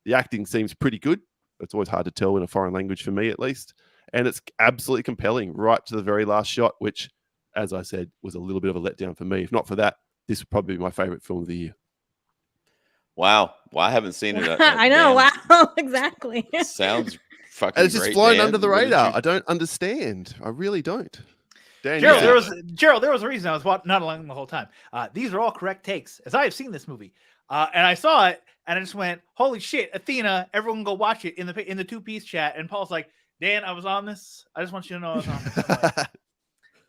The acting seems pretty good. It's always hard to tell in a foreign language for me, at least. And it's absolutely compelling right to the very last shot, which, as I said, was a little bit of a letdown for me. If not for that, this would probably be my favorite film of the year. Wow. Well, I haven't seen it. I know. Wow. Exactly. Sounds fucking and it's just great, flown Dan. under the radar. I don't understand. I really don't. Dan, Gerald, there was a reason I was not along the whole time. These are all correct takes, as I have seen this movie. And I saw it, and I just went, holy shit, Athena, everyone go watch it in the 2-piece chat. And Paul's like, Dan, I was on this. I just want you to know I was on this. Like,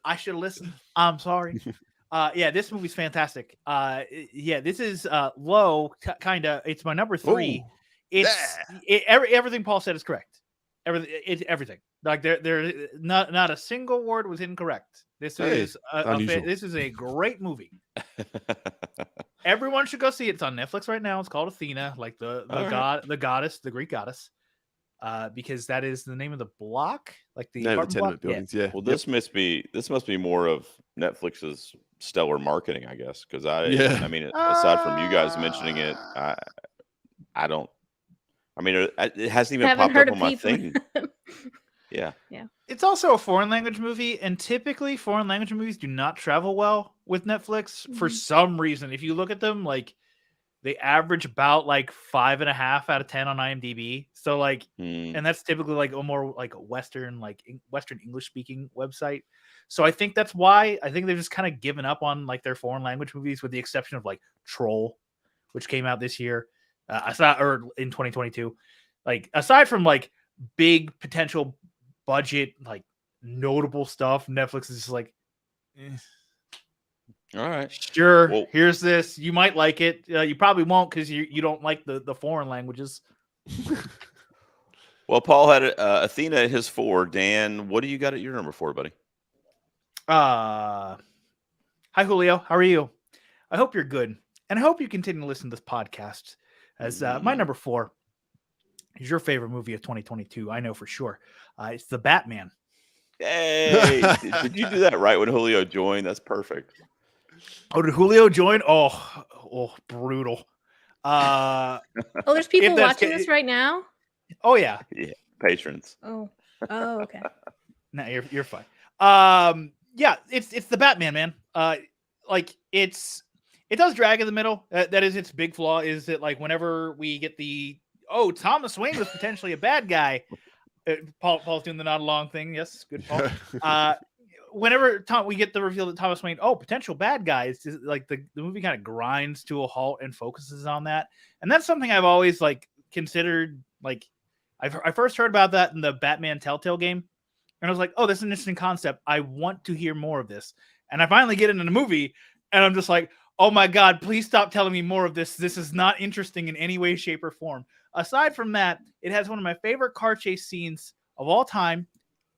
I should have listened. I'm sorry. Yeah, this movie's fantastic. Yeah, this is low, kind of. It's my number 3. Ooh, It's everything Paul said is correct. Everything. Like there not a single word was incorrect. This Hey, is unusual. this is a great movie. Everyone should go see it. It's on Netflix right now. It's called Athena, like the goddess, the Greek goddess. Because that is the name of the block, like the Name of the apartment tenement block. buildings. Yeah. Well, this must be more of Netflix's stellar marketing, I guess. Because I mean, aside from you guys mentioning it, I don't. I mean, it hasn't even Haven't popped heard up of on my people. thing. Yeah. It's also a foreign language movie, and typically foreign language movies do not travel well with Netflix for some reason. If you look at them, like they average about like 5.5 out of 10 on IMDb. So like, and that's typically like a more like Western English speaking website. So I think that's why I think they've just kind of given up on like their foreign language movies, with the exception of like Troll, which came out this year, or in 2022. Like aside from like big potential budget, like notable stuff, Netflix is just like, All right. sure, Well, here's this. You might like it. You probably won't because you don't like the foreign languages. well, Paul had Athena at his 4. Dan, what do you got at your number 4, buddy? Hi, Julio. How are you? I hope you're good. And I hope you continue to listen to this podcast, as my number 4 is your favorite movie of 2022. I know for sure. It's The Batman. Hey, did you do that right when Julio joined? That's perfect. Oh, did Julio join? Oh, brutal. Oh, there's people that's watching this right now? Oh, yeah. Yeah, patrons. Oh, okay. No, you're fine. Yeah, it's The Batman, man. Like it does drag in the middle. That is its big flaw. Is that like whenever we get Thomas Wayne was potentially a bad guy. Paul's doing the nod along thing. Yes, good Paul. Whenever we get the reveal that Thomas Wayne, potential bad guy, it's just like the movie kind of grinds to a halt and focuses on that. And that's something I've always like considered. Like I first heard about that in the Batman Telltale game, and I was like, oh, this is an interesting concept. I want to hear more of this. And I finally get into the movie, and I'm just like, oh my God, please stop telling me more of this. This is not interesting in any way, shape, or form. Aside from that, it has one of my favorite car chase scenes of all time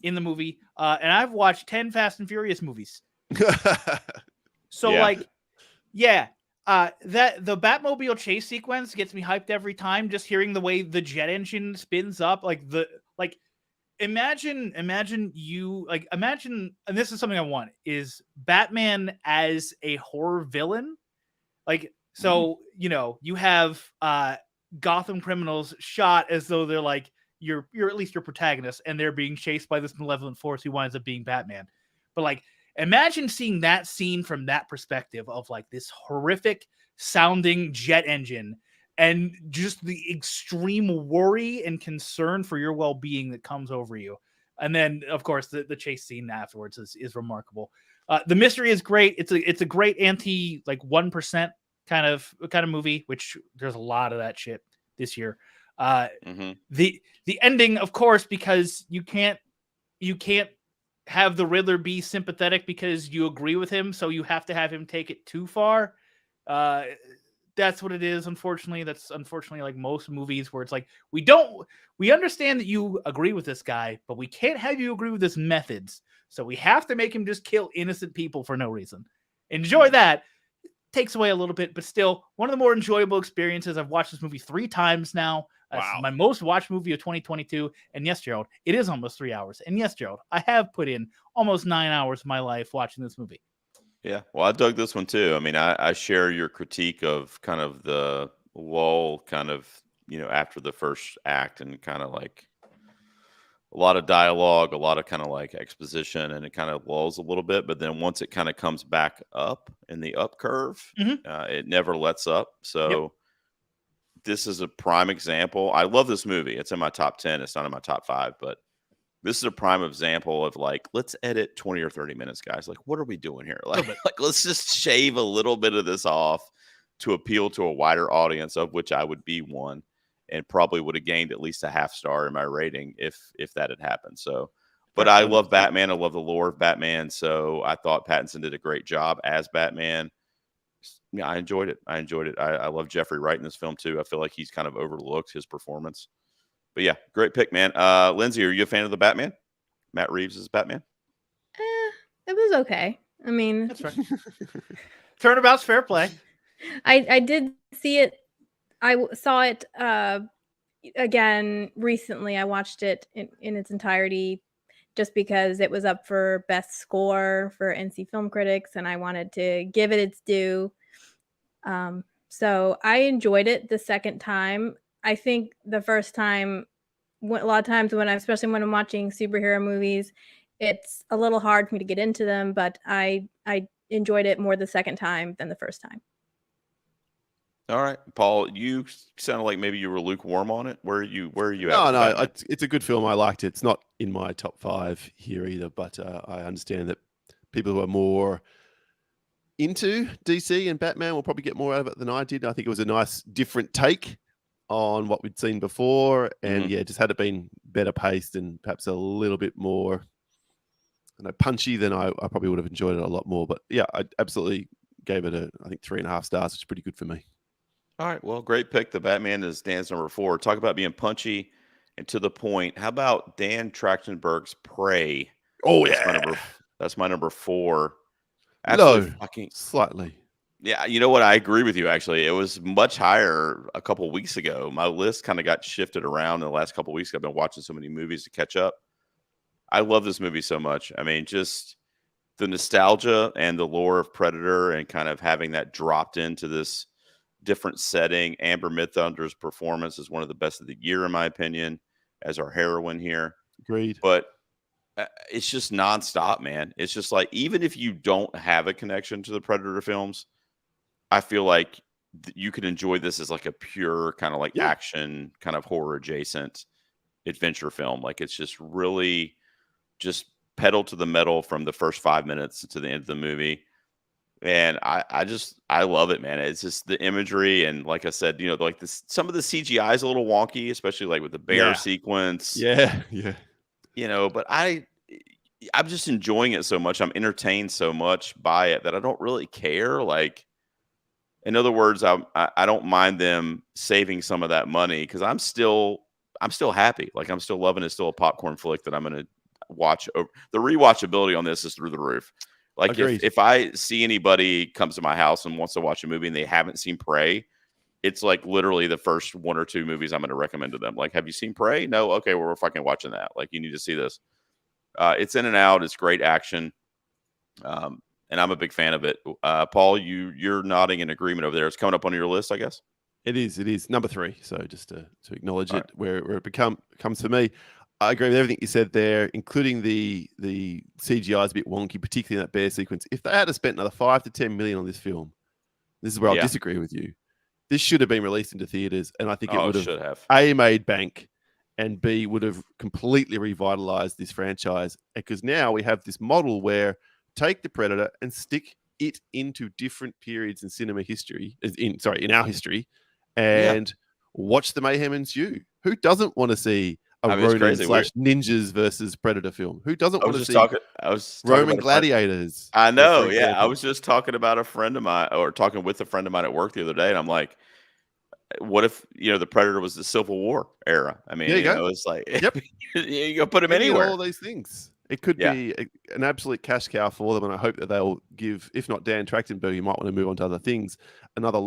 in the movie. And I've watched 10 Fast and Furious movies. So that the Batmobile chase sequence gets me hyped every time. Just hearing the way the jet engine spins up, imagine, and this is something I want, is Batman as a horror villain. You have Gotham criminals shot as though they're like you're at least your protagonist, and they're being chased by this malevolent force who winds up being Batman. But like, imagine seeing that scene from that perspective of like this horrific sounding jet engine and just the extreme worry and concern for your well-being that comes over you. And then of course the chase scene afterwards is remarkable. The mystery is great. It's a great anti like 1% kind of movie, which there's a lot of that shit this year. The ending, of course, because you can't have the Riddler be sympathetic because you agree with him, so you have to have him take it too far. That's what it is. Unfortunately, that's like most movies where it's like, we understand that you agree with this guy, but we can't have you agree with his methods. So we have to make him just kill innocent people for no reason. Enjoy that. Takes away a little bit, but still one of the more enjoyable experiences. I've watched this movie 3 times now. Wow. It's my most watched movie of 2022. And yes, Gerald, it is almost 3 hours. And yes, Gerald, I have put in almost 9 hours of my life watching this movie. Yeah, well, I dug this one too. I mean, I share your critique of kind of the lull, kind of, after the first act, and kind of like a lot of dialogue, a lot of kind of like exposition, and it kind of lulls a little bit. But then once it kind of comes back up in the up curve, it never lets up. So this is a prime example. I love this movie. It's in my top 10. It's not in my top 5, but this is a prime example of like, let's edit 20 or 30 minutes, guys. Like, what are we doing here? Like let's just shave a little bit of this off to appeal to a wider audience, of which I would be one, and probably would have gained at least a half star in my rating if that had happened. So But I love Batman. I love the lore of Batman. So I thought Pattinson did a great job as Batman. Yeah, I enjoyed it. I love Jeffrey Wright in this film too. I feel like he's kind of overlooked his performance. But yeah, great pick, man. Lindsay, are you a fan of the Batman? Matt Reeves is Batman? It was okay. I mean, That's right. Turnabout's fair play. I did see it. Saw it again recently. I watched it in its entirety just because it was up for best score for NC Film Critics, and I wanted to give it its due. So I enjoyed it the second time. I think the first time, a lot of times especially when I'm watching superhero movies, it's a little hard for me to get into them, but I enjoyed it more the second time than the first time. All right, Paul, you sounded like maybe you were lukewarm on it. Where are you No, it's a good film. I liked it. It's not in my top 5 here either, but I understand that people who are more into DC and Batman will probably get more out of it than I did. I think it was a nice, different take on what we'd seen before, and just had it been better paced and perhaps a little bit more, punchy, then I probably would have enjoyed it a lot more. But yeah, I absolutely gave it I think 3.5 stars, which is pretty good for me. All right, well, great pick. The Batman is Dan's number 4. Talk about being punchy and to the point. How about Dan Trachtenberg's Prey? Oh, That's my number 4. Low, slightly. Yeah, you know what? I agree with you, actually. It was much higher a couple weeks ago. My list kind of got shifted around in the last couple weeks. I've been watching so many movies to catch up. I love this movie so much. I mean, just the nostalgia and the lore of Predator and kind of having that dropped into this different setting. Amber Midthunder's performance is one of the best of the year, in my opinion, as our heroine here. Agreed. But it's just nonstop, man. It's just like, even if you don't have a connection to the Predator films, I feel like you could enjoy this as like a pure kind of like action, kind of horror adjacent adventure film. Like, it's just really just pedal to the metal from the first 5 minutes to the end of the movie. And I love it, man. It's just the imagery. And like I said, like some of the CGI is a little wonky, especially like with the bear sequence. Yeah. But I'm just enjoying it so much. I'm entertained so much by it that I don't really care. Like, in other words, I don't mind them saving some of that money because I'm still happy. Like, I'm still loving it. It's still a popcorn flick that I'm going to watch. The rewatchability on this is through the roof. Like, if I see anybody comes to my house and wants to watch a movie and they haven't seen Prey, it's like literally the first 1 or 2 movies I'm going to recommend to them. Like, have you seen Prey? No? Okay, well, we're fucking watching that. Like, you need to see this. It's in and out. It's great action. And I'm a big fan of it. Paul, you're nodding in agreement over there. It's coming up on your list, I guess. It is number 3. So just to acknowledge it, where it comes for me. I agree with everything you said there, including the CGI is a bit wonky, particularly in that bear sequence. If they had spent another 5 to 10 million on this film, this is where I'll disagree with you. This should have been released into theaters, and I think it would have A, made bank, and B, would have completely revitalized this franchise. Because now we have this model where take the Predator and stick it into different periods in cinema history, in our history, and watch the mayhem ensue. Who doesn't want to see a Ronin/ninjas versus Predator film? Who doesn't want to see Roman gladiators? I know, yeah. I was just talking about a friend of mine, or talking with a friend of mine at work the other day, and I'm like, what if the Predator was the Civil War era? I mean, it's like, you go put him anywhere. All these things. It could be an absolute cash cow for them, and I hope that they'll give, if not Dan Trachtenberg, you might want to move on to other things, another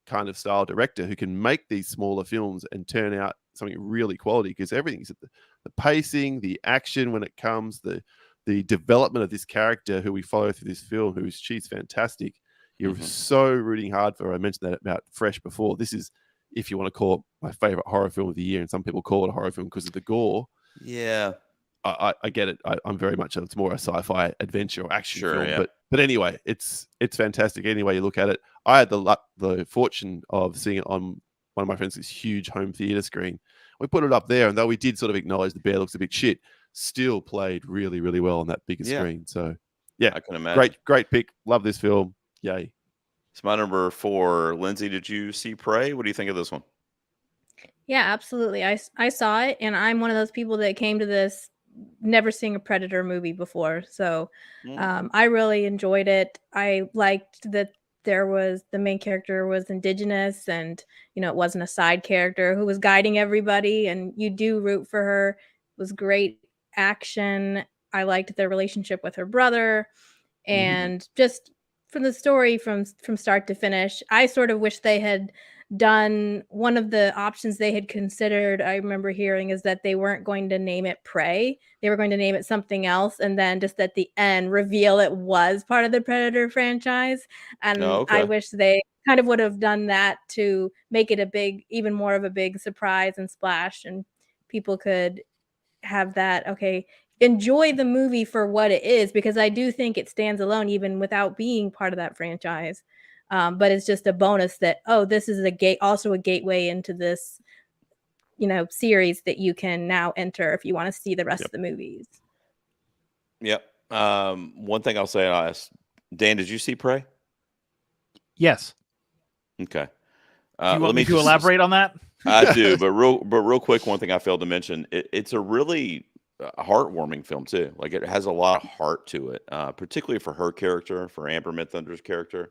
kind of style director who can make these smaller films and turn out something really quality, because everything's the pacing, the action when it comes, the development of this character who we follow through this film, she's fantastic. You're so rooting hard for her. I mentioned that about Fresh before. This is, if you want to call it my favorite horror film of the year, and some people call it a horror film because of the gore. Yeah. I get it. I'm very much, it's more a sci-fi adventure or action film. But anyway, it's fantastic. Any way you look at it. I had the fortune of seeing it on one of my friends' huge home theater screen. We put it up there, and though we did sort of acknowledge the bear looks a bit shit, still played really, really well on that bigger screen. So I can imagine. Great pick. Love this film. Yay. It's my number 4. Lindsay, did you see Prey? What do you think of this one? Yeah, absolutely. I saw it, and I'm one of those people that came to this never seen a Predator movie before. So Mm. I really enjoyed it. I liked that the main character was indigenous, and it wasn't a side character who was guiding everybody, and you do root for her. It was great action. I liked their relationship with her brother, and just from the story from start to finish. I sort of wish they had done one of the options they had considered. I remember hearing is that they weren't going to name it Prey. They were going to name it something else, and then just at the end reveal it was part of the Predator franchise. And Oh, I okay. wish they kind of would have done that to make it even more of a big surprise and splash, and people could have that, okay, enjoy the movie for what it is, because I do think it stands alone even without being part of that franchise. But it's just a bonus that, oh, this is also a gateway into this, series that you can now enter if you want to see the rest Yep. of the movies. Yep. One thing I'll say, I'll ask Dan, did you see Prey? Yes. Okay. Do you want me to elaborate on that? I do, but real quick, one thing I failed to mention, it's a really heartwarming film too. Like it has a lot of heart to it, particularly for her character, for Amber Midthunder's character.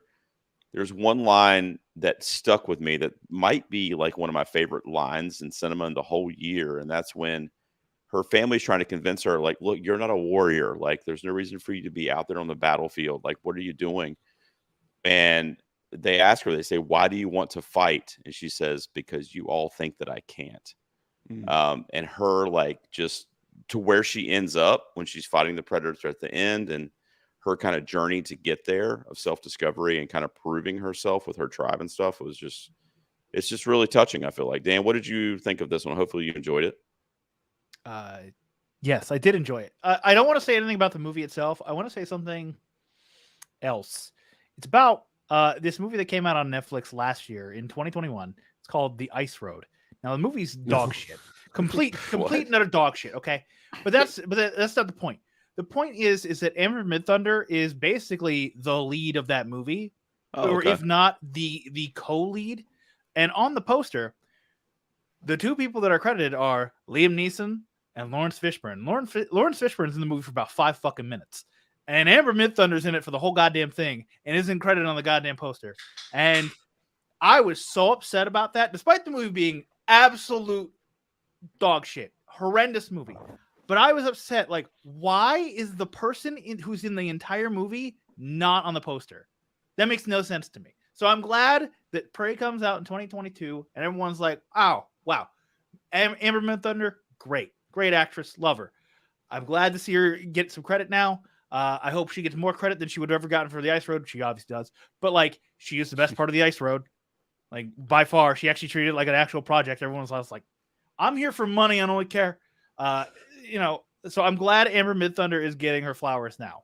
There's one line that stuck with me that might be like one of my favorite lines in cinema in the whole year, and that's when her family's trying to convince her, like, look, you're not a warrior. Like, there's no reason for you to be out there on the battlefield. Like, what are you doing? And they ask her, they say, why do you want to fight? And she says, because you all think that I can't. And her, like, just to where she ends up when she's fighting the Predator at the end, and her kind of journey to get there of self-discovery and kind of proving herself with her tribe and stuff it's just really touching. I feel like. Dan, what did you think of this one? Hopefully you enjoyed it. Yes, I did enjoy it. I don't want to say anything about the movie itself. I want to say something else. It's about this movie that came out on Netflix last year in 2021. It's called The Ice Road. Now the movie's dog shit, complete and utter dog shit. Okay, but that's not the point. The point is that Amber Midthunder is basically the lead of that movie, or if not the co-lead. And on the poster, the two people that are credited are Liam Neeson and Lawrence Fishburne. Lawrence Fishburne's in the movie for about 5 fucking minutes. And Amber Midthunder's in it for the whole goddamn thing and isn't credited on the goddamn poster. And I was so upset about that, despite the movie being absolute dog shit. Horrendous movie. But I was upset. Like, why is the person who's in the entire movie not on the poster? That makes no sense to me. So I'm glad that Prey comes out in 2022 and everyone's like, oh, wow. Amber Midthunder, great actress, love her. I'm glad to see her get some credit now. I hope she gets more credit than she would have ever gotten for The Ice Road. She obviously does. But, like, she is the best part of The Ice Road. Like, by far, she actually treated it like an actual project. Everyone was like, I'm here for money. I don't really care. So I'm glad Amber Midthunder is getting her flowers now.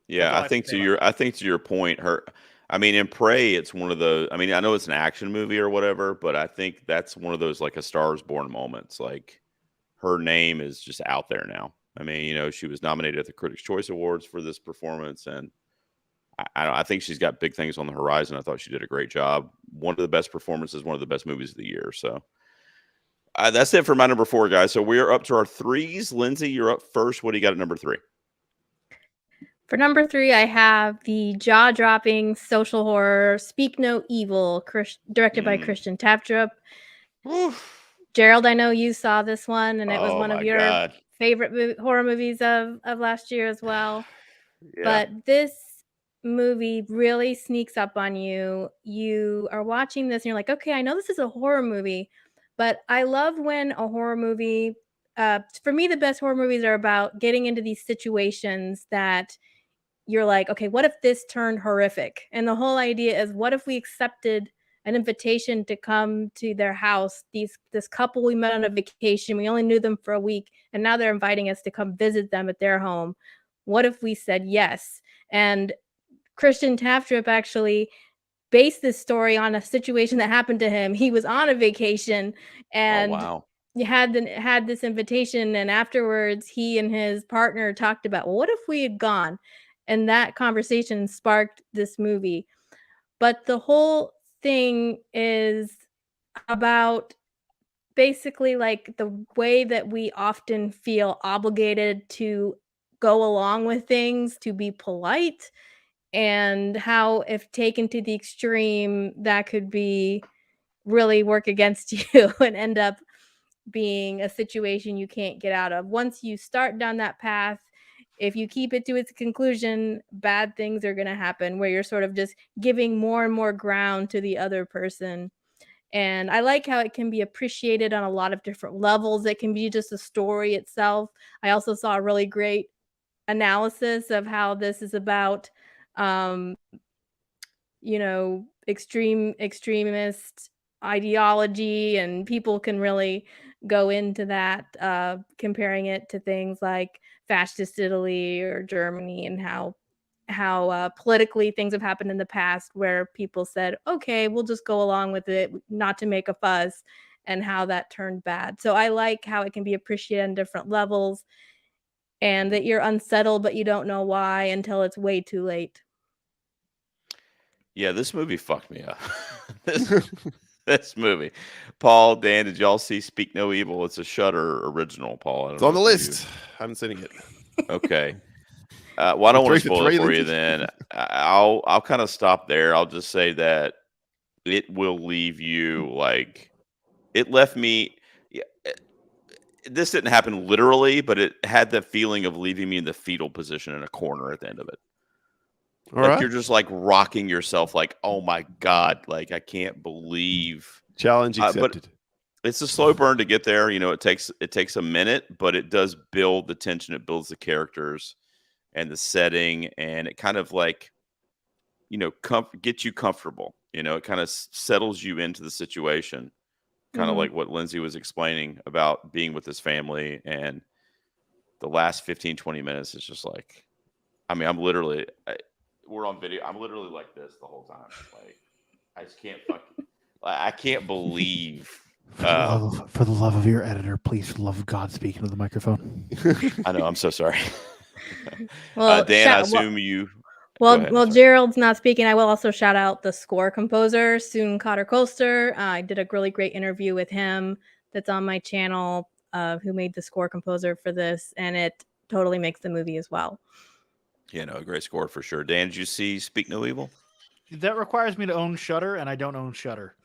Yeah, I think to your point, in Prey, it's one of the, I know it's an action movie or whatever, but I think that's one of those, like, a Star is Born moments. Like, her name is just out there now. She was nominated at the Critics' Choice Awards for this performance, and I think she's got big things on the horizon. I thought she did a great job. One of the best performances, one of the best movies of the year. So that's it for my number 4, guys. So we're up to our 3s. Lindsay, you're up first. What do you got at number 3? For number 3, I have the jaw-dropping social horror Speak No Evil, directed by Christian Tapdrup. Gerald, I know you saw this one, and it was one of your favorite horror movies of last year as well. Yeah. But this movie really sneaks up on you. You are watching this and you're like, okay, I know this is a horror movie, but I love when a horror movie, for me, the best horror movies are about getting into these situations that you're like, okay, what if this turned horrific? And the whole idea is, what if we accepted an invitation to come to their house? This couple we met on a vacation, we only knew them for a week, and now they're inviting us to come visit them at their home. What if we said yes? And Christian Tapdrup actually based this story on a situation that happened to him. He was on a vacation and had this invitation, and afterwards he and his partner talked about, well, what if we had gone? And that conversation sparked this movie. But the whole thing is about basically like the way that we often feel obligated to go along with things, to be polite, and how if taken to the extreme, that could be really work against you and end up being a situation you can't get out of. Once you start down that path, if you keep it to its conclusion, bad things are going to happen where you're sort of just giving more and more ground to the other person. And I like how it can be appreciated on a lot of different levels. It can be just a story itself. I also saw a really great analysis of how this is about um, extremist ideology, and people can really go into that, comparing it to things like fascist Italy or Germany, and how politically things have happened in the past where people said, okay, we'll just go along with it, not to make a fuss, and how that turned bad. So I like how it can be appreciated on different levels, and that you're unsettled but you don't know why until it's way too late. Yeah, this movie fucked me up. this movie. Paul, Dan, did y'all see Speak No Evil? It's a Shudder original, Paul. I don't It's on the know if list. Haven't seen it yet. Okay. Well, I don't want to 3 for spoil it 3, for you. Lindsay? Then I'll kind of stop there. I'll just say that it will leave you like it left me. Yeah, this didn't happen literally, but it had the feeling of leaving me in the fetal position in a corner at the end of it. All Like right. you're just like rocking yourself, like, oh my God, like I can't believe. Challenge But accepted. it's a slow burn to get there. You know, it takes a minute, but it does build the tension. It builds the characters and the setting, and it kind of like, gets you comfortable. You know, it kind of settles you into the situation, kind of Mhm. like what Lindsay was explaining about being with his family. And the last 15, 20 minutes is just like, I mean, we're on video. I'm literally like this the whole time. Like, I just can't I can't believe. For the love of your editor, please, for the love of God, speak into the microphone. I know. I'm so sorry. Well, Dan, I assume you. Well, Go ahead, well, sorry. Gerald's not speaking. I will also shout out the score composer, Soon Cotter Coaster. I did a really great interview with him that's on my channel, who made the score composer for this, and it totally makes the movie as well. Yeah, no, a great score for sure. Dan, did you see Speak No Evil? That requires me to own Shudder, and I don't own Shudder.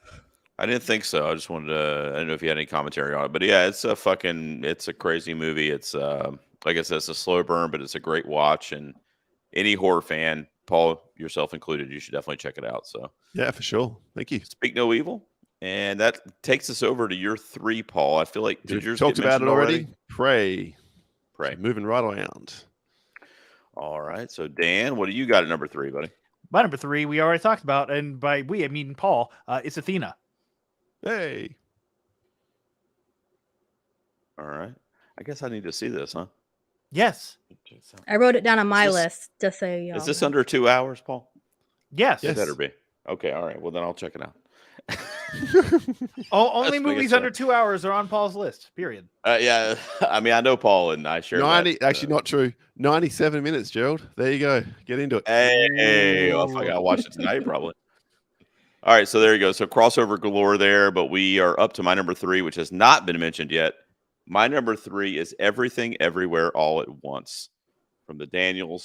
I didn't think so. I just wanted to. I don't know if you had any commentary on it, but yeah, it's a crazy movie. It's like I said, it's a slow burn, but it's a great watch. And any horror fan, Paul, yourself included, you should definitely check it out. So Yeah, for sure. Thank you. Speak No Evil, and that takes us over to your 3, Paul. I feel like did We've yours talked get about it mentioned already. Pray. Pray. So moving right around. All right. So Dan, what do you got at number 3, buddy? My number 3, we already talked about, and by we I mean Paul. It's Athena. Hey. All right. I guess I need to see this, huh? Yes. I wrote it down on my this- list, just so y'all Is this know. under 2 hours, Paul? Yes. Yes. It better be. Okay. All right. Well, then I'll check it out. Only Let's make it movies so. under 2 hours are on Paul's list. Period. Yeah. I mean, I know Paul and I share 90, that. actually not true. 97 minutes, Gerald. There you go. Get into it. Hey, well, if I gotta watch it tonight, probably. All right, so there you go. So crossover galore there, but we are up to my number 3, which has not been mentioned yet. My number 3 is Everything Everywhere All at Once, from the Daniel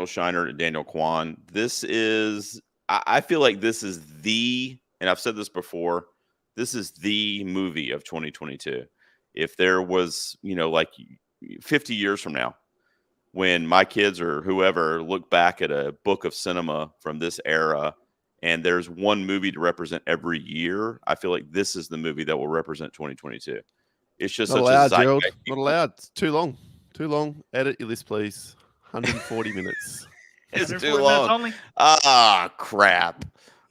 Shiner and Daniel Kwan. This is, I feel like this is and I've said this before, this is the movie of 2022. If there was, like 50 years from now, when my kids or whoever look back at a book of cinema from this era and there's one movie to represent every year, I feel like this is the movie that will represent 2022. It's just Not such allowed, a Gerald. zeitgeist. Not allowed. It's too long. Too long. Edit your list, please. 140 minutes. It's 140 too minutes long. only. Ah, crap.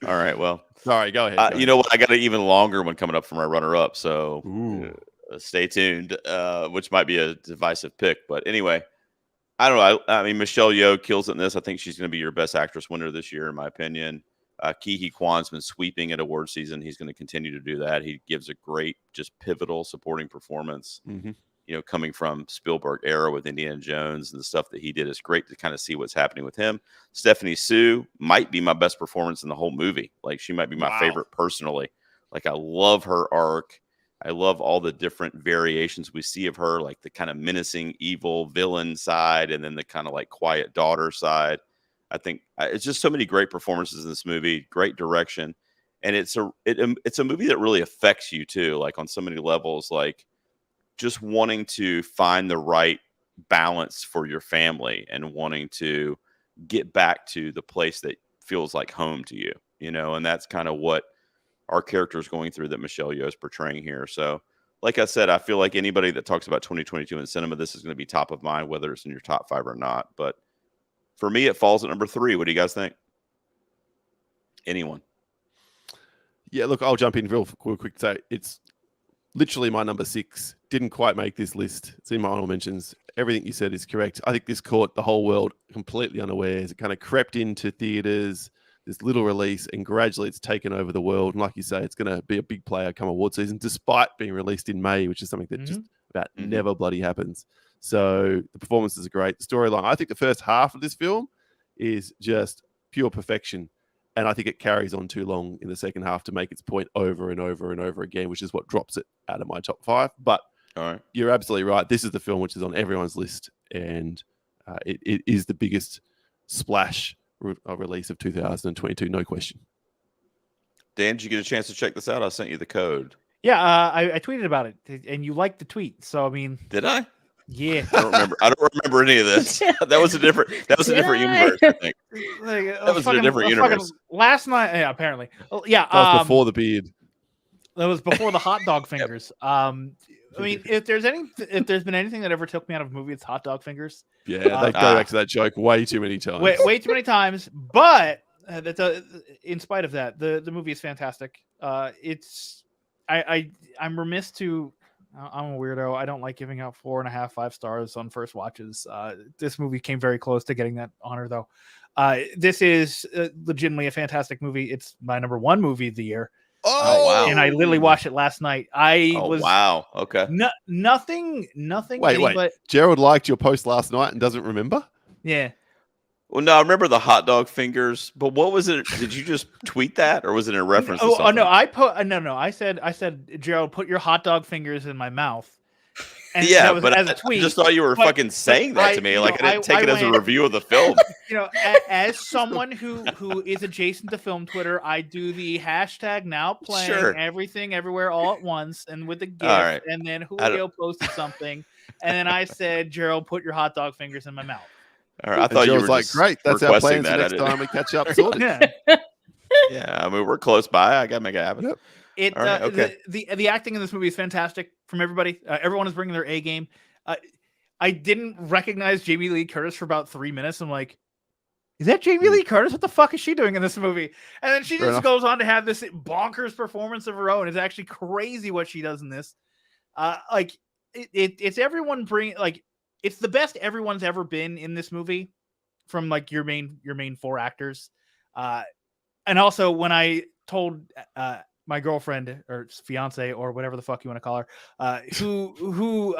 All right, well. Sorry, go ahead. You know what? I got an even longer one coming up for my runner-up, so Ooh. stay tuned, which might be a divisive pick. But anyway, I don't know. I mean, Michelle Yeoh kills it in this. I think she's going to be your best actress winner this year, in my opinion. Ke Kwan's been sweeping at award season. He's going to continue to do that. He gives a great, just pivotal supporting performance. Mm-hmm. Coming from Spielberg era with Indiana Jones and the stuff that he did, is great to kind of see what's happening with him. Stephanie Sue might be my best performance in the whole movie. Like, she might be my favorite personally. Like, I love her arc. I love all the different variations we see of her, like the kind of menacing, evil villain side, and then the kind of like quiet daughter side. I think it's just so many great performances in this movie, great direction, and it's a movie that really affects you too, like on so many levels, like just wanting to find the right balance for your family and wanting to get back to the place that feels like home to you, and that's kind of what our character is going through that Michelle Yeoh is portraying here. So, like I said, I feel like anybody that talks about 2022 in cinema, this is going to be top of mind, whether it's in your top 5 or not. But for me, it falls at number 3. What do you guys think? Anyone? Yeah, look, I'll jump in real quick. So it's literally my number 6. Didn't quite make this list. It's in my honorable mentions. Everything you said is correct. I think this caught the whole world completely unawares. It kind of crept into theaters, this little release, and gradually it's taken over the world. And like you say, it's going to be a big player come award season, despite being released in May, which is something that just about never bloody happens. So the performances are great. The storyline, I think the first half of this film is just pure perfection. And I think it carries on too long in the second half to make its point over and over and over again, which is what drops it out of my top 5. But you're absolutely right. This is the film which is on everyone's list. And it is the biggest splash release of 2022, no question. Dan, did you get a chance to check this out? I sent you the code. Yeah, I tweeted about it, and you liked the tweet. So I mean, did I? Yeah, I don't remember any of this. That was a different universe, I think. That was a different universe. Last night, yeah, apparently. Yeah, that was before the beard. That was before the hot dog fingers. I mean, if there's been anything that ever took me out of a movie, it's hot dog fingers. Yeah, they go back to that joke way too many times. Way too many times. But in spite of that, the movie is fantastic. I'm remiss to. I'm a weirdo. I don't like giving out 4.5, 5 stars on first watches. This movie came very close to getting that honor, though. This is legitimately a fantastic movie. It's my number 1 movie of the year. Oh wow! And I literally watched it last night. Wow! Okay. Nothing. Wait. Gerald liked your post last night and doesn't remember? Yeah. Well, no, I remember the hot dog fingers, but what was it? Did you just tweet that, or was it in reference to something? No, I said, Gerald, put your hot dog fingers in my mouth. And yeah, was, but as a tweet, I just thought you were fucking saying that to me. Like I didn't take it as a review of the film. As someone who is adjacent to film Twitter, I do the hashtag now playing everything everywhere all at once and with a GIF, and then Julio posted something, and then I said, Gerald, put your hot dog fingers in my mouth. All right, I thought you were like, great. That's our plan. Next time we catch up, sorted. Yeah, I mean we're close by. I gotta make it happen. Yep. The acting in this movie is fantastic from everybody. Everyone is bringing their A game. I didn't recognize Jamie Lee Curtis for about 3 minutes. I'm like, is that Jamie Lee Curtis? What the fuck is she doing in this movie? And then she just goes on to have this bonkers performance of her own. It's actually crazy what she does in this. It's everyone bring it's the best everyone's ever been in this movie, from like your main 4 actors. And also when I told my girlfriend or fiance or whatever the fuck you want to call her, who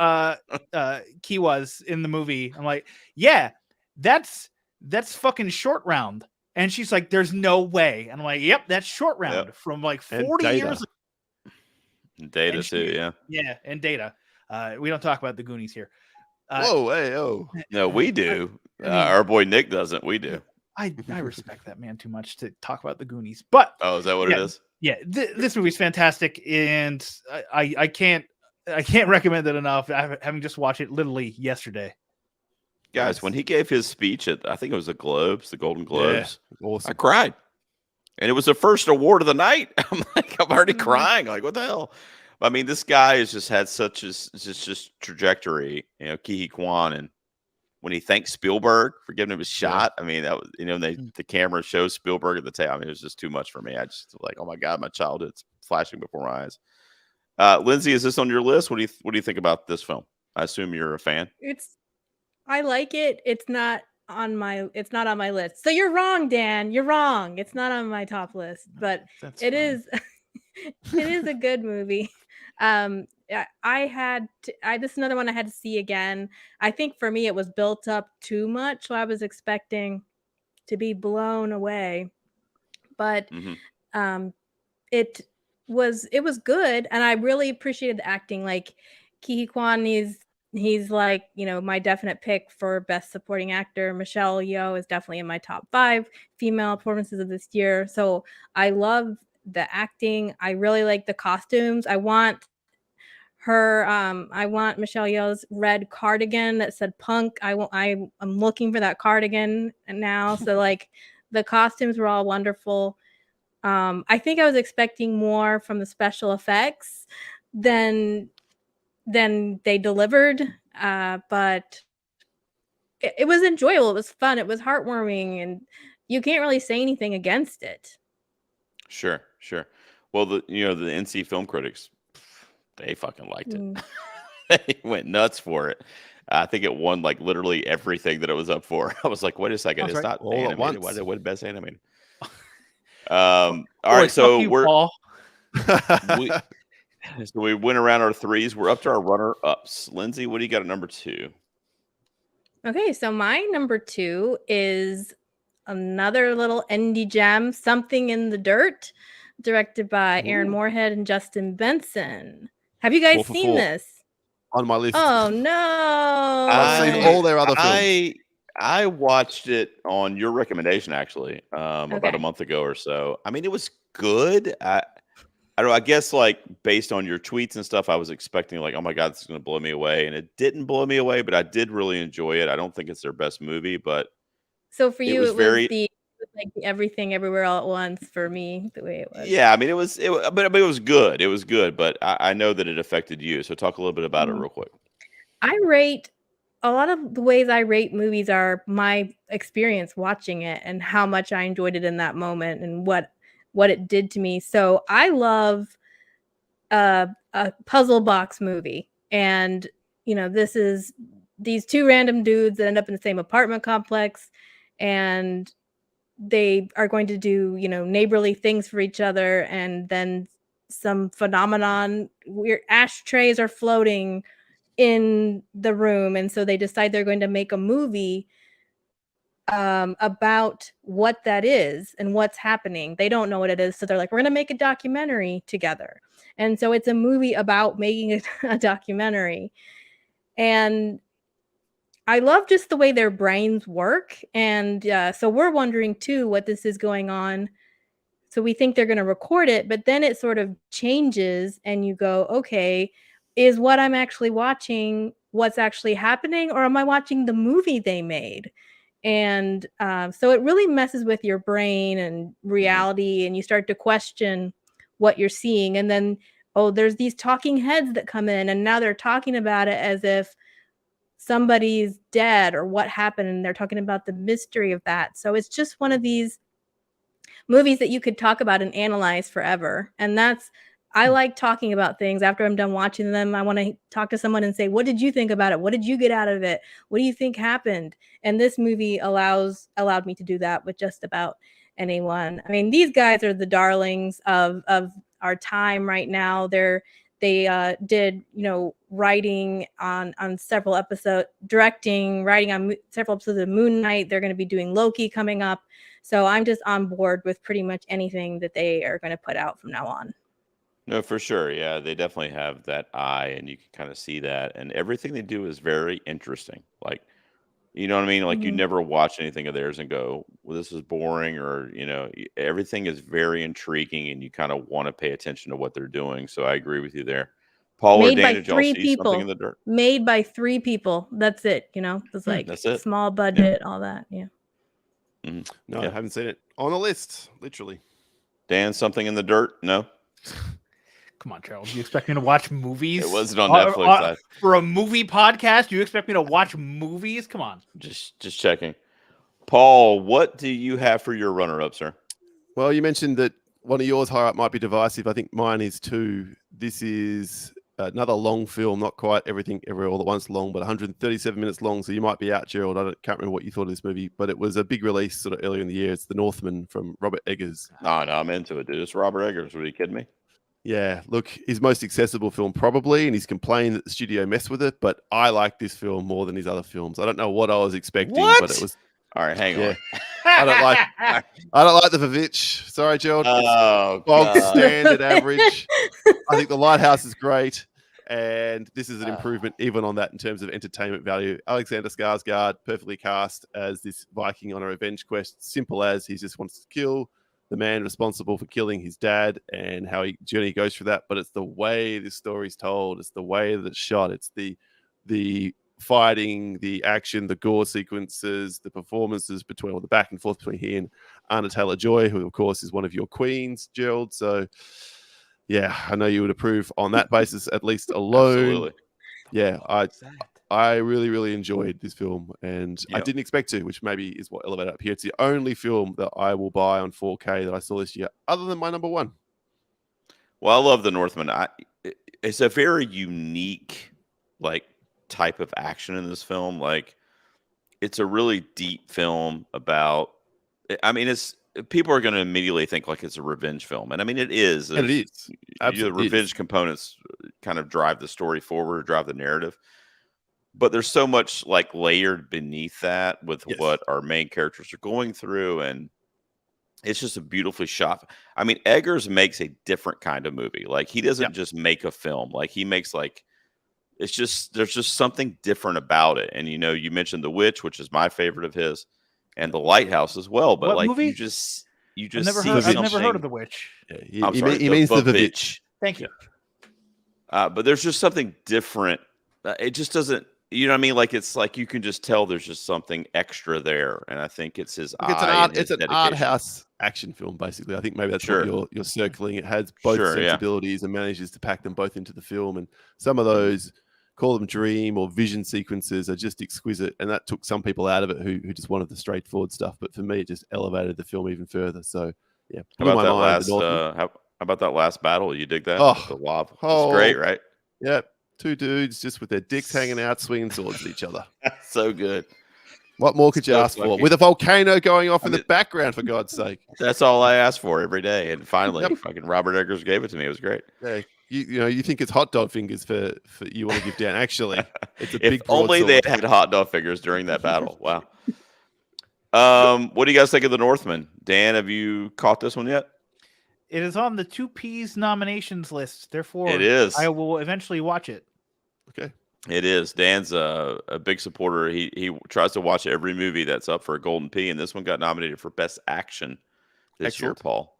Key was in the movie, I'm like, yeah, that's fucking Short Round. And she's like, there's no way. And I'm like, yep, that's Short Round from like 40 years ago. Data too, yeah. Yeah, and Data. We don't talk about the Goonies here. No, we do. I mean, our boy Nick doesn't. We do. I respect that man too much to talk about the Goonies. But is that what it is? Yeah, this movie's fantastic, and I can't recommend it enough. Having just watched it literally yesterday. Guys, when he gave his speech at, I think it was the Golden Globes, awesome. I cried, and it was the first award of the night. I'm already crying. Like, what the hell? I mean, this guy has just had such a just trajectory. Ke Quan, and when he thanked Spielberg for giving him a shot, I mean, that was the camera shows Spielberg at the tail. I mean, it was just too much for me. I just like, oh my god, my childhood's flashing before my eyes. Lindsay, is this on your list? What do you think about this film? I assume you're a fan. I like it. It's not on my list. So you're wrong, Dan. You're wrong. It's not on my top list, but it is. It is a good movie. This is another one I had to see again. I think for me it was built up too much, so I was expecting to be blown away. But was good, and I really appreciated the acting. Like Ki Kwan, he's like, you know, my definite pick for best supporting actor. Michelle Yeoh is definitely in my top 5 female performances of this year. So I love the acting. I really like the costumes. I want Michelle Yeoh's red cardigan that said punk. I'm looking for that cardigan now. So like the costumes were all wonderful. I think I was expecting more from the special effects than they delivered. But it was enjoyable. It was fun. It was heartwarming, and you can't really say anything against it. Sure. Well, the NC film critics, they fucking liked it. Mm. They went nuts for it. I think it won like literally everything that it was up for. I was like, wait a second, That's it's right. not All at animated. Why once. did it win best animated? All right, so Paul. we went around our threes. We're up to our runner-ups. Lindsay, what do you got at number 2? Okay, so my number 2 is another little indie gem, Something in the Dirt, directed by Aaron Moorhead and Justin Benson. Have you guys seen this? On my list. Oh no! I've seen all their other films. I watched it on your recommendation, actually, about a month ago or so. I mean, it was good. I don't know. I guess like based on your tweets and stuff, I was expecting like, oh my God, this is going to blow me away, and it didn't blow me away. But I did really enjoy it. I don't think it's their best movie, but so for you, it was like the Everything Everywhere All at Once for me, the way it was. Yeah, I mean, it was good. It was good, but I know that it affected you. So talk a little bit about it real quick. I rate a lot of the ways I rate movies are my experience watching it and how much I enjoyed it in that moment and what it did to me. So I love a puzzle box movie, and you know, this is these 2 random dudes that end up in the same apartment complex, and they are going to do, you know, neighborly things for each other, and then some phenomenon, weird ashtrays are floating in the room, and so they decide they're going to make a movie about what that is and what's happening. They don't know what it is, so they're like, we're going to make a documentary together. And so it's a movie about making a documentary. And I love just the way their brains work. And so we're wondering too what this is going on. So we think they're going to record it, but then it sort of changes and you go, okay, is what I'm actually watching what's actually happening, or am I watching the movie they made? And so it really messes with your brain and reality, and you start to question what you're seeing. And then, oh, there's these talking heads that come in, and now they're talking about it as if somebody's dead or what happened, and they're talking about the mystery of that. So it's just one of these movies that you could talk about and analyze forever. And I like talking about things after I'm done watching them. I want to talk to someone and say, what did you think about it? What did you get out of it? What do you think happened? And this movie allowed me to do that with just about anyone. I mean, these guys are the darlings of our time right now. They did, you know, writing on several episodes, directing, writing on several episodes of Moon Knight. They're going to be doing Loki coming up. So I'm just on board with pretty much anything that they are going to put out from now on. No, for sure. Yeah, they definitely have that eye, and you can kind of see that. And everything they do is very interesting. Like, you know what I mean? Like, you never watch anything of theirs and go, well, this is boring, or, you know, everything is very intriguing, and you kind of want to pay attention to what they're doing. So I agree with you there. Paul or Dana, did y'all see Something in the Dirt? Made by 3 people. That's it. You know, it's like that's it. Small budget, all that. Yeah. No, I haven't seen it. On the list, literally. Dan, Something in the Dirt? No. Come on, Charles. You expect me to watch movies? It wasn't on Netflix. For a movie podcast, you expect me to watch movies? Come on. Just checking. Paul, what do you have for your runner-up, sir? Well, you mentioned that one of yours higher up might be divisive. I think mine is too. This is another long film, not quite Everything Everywhere All at Once long, but 137 minutes long. So you might be out, Gerald. I can't remember what you thought of this movie, but it was a big release sort of earlier in the year. It's The Northman from Robert Eggers. No, I'm into it, dude. It's Robert Eggers. Are you kidding me? Yeah, look, his most accessible film probably, and he's complained that the studio messed with it, but I like this film more than his other films. I don't know what I was expecting, but it was... All right, hang on. I don't like the Vavitch. Sorry, Gerald. Oh, Bog God. standard average. I think the Lighthouse is great, and this is an improvement even on that in terms of entertainment value. Alexander Skarsgård, perfectly cast as this Viking on a revenge quest. Simple as he just wants to kill the man responsible for killing his dad, and how he journey goes through that. But it's the way this story's told. It's the way that it's shot. It's the fighting, the action, the gore sequences, the performances between, or the back and forth between he and Anna Taylor-Joy, who of course is one of your queens, Gerald. So yeah, I know you would approve on that basis, at least alone. Absolutely. Yeah, I really, really enjoyed this film, and I Yep. didn't expect to, which maybe is what elevated up here. It's the only film that I will buy on 4K that I saw this year, other than my number one. Well, I love The Northman. It's a very unique, like, type of action in this film. Like, it's a really deep film about. I mean, it's people are going to immediately think like it's a revenge film, and I mean, it is. And it is. The Absolutely revenge components kind of drive the story forward, drive the narrative. But there's so much like layered beneath that with Yes. what our main characters are going through, and it's just a beautifully shot. I mean, Eggers makes a different kind of movie. Like, he doesn't just make a film. Like, he makes like, it's just, there's just something different about it. And, you know, you mentioned The Witch, which is my favorite of his, and The Lighthouse as well. But What like, movie? you just I've see never heard something. of The Witch. Yeah, I'm he sorry, means the Vavitch. Vavitch. Thank you. But there's just something different. It just doesn't, you know what I mean? Like, it's like you can just tell there's just something extra there. And I think it's his Look, eye. And his it's an art dedication. house action film, basically. I think maybe that's Sure. what you're circling. It has both Sure, yeah. sensibilities and manages to pack them both into the film. And some of those, call them dream or vision sequences, are just exquisite. And that took some people out of it who just wanted the straightforward stuff. But for me, it just elevated the film even further. So yeah, How blew about my that mind. last? The Northman. How about that last battle? You dig that? Oh, With the lava. oh. It's great, right? Yeah, two dudes just with their dicks hanging out, swinging swords at each other. That's so good. What more could you So ask for? fucking- With a volcano going off I in mean- the background, for God's sake. That's all I asked for every day, and finally, Yep. fucking Robert Eggers gave it to me. It was great. Yeah, you know, you think it's hot dog fingers for you want to give down. Actually, it's a If big only they broadsword. had hot dog figures during that battle. Wow. What do you guys think of The Northman? Dan, have you caught this one yet? It is on the 2Ps nominations list. Therefore, It is. I will eventually watch it. Okay. It is. Dan's a big supporter. He tries to watch every movie that's up for a Golden P, and this one got nominated for Best Action this year, Excellent. Paul.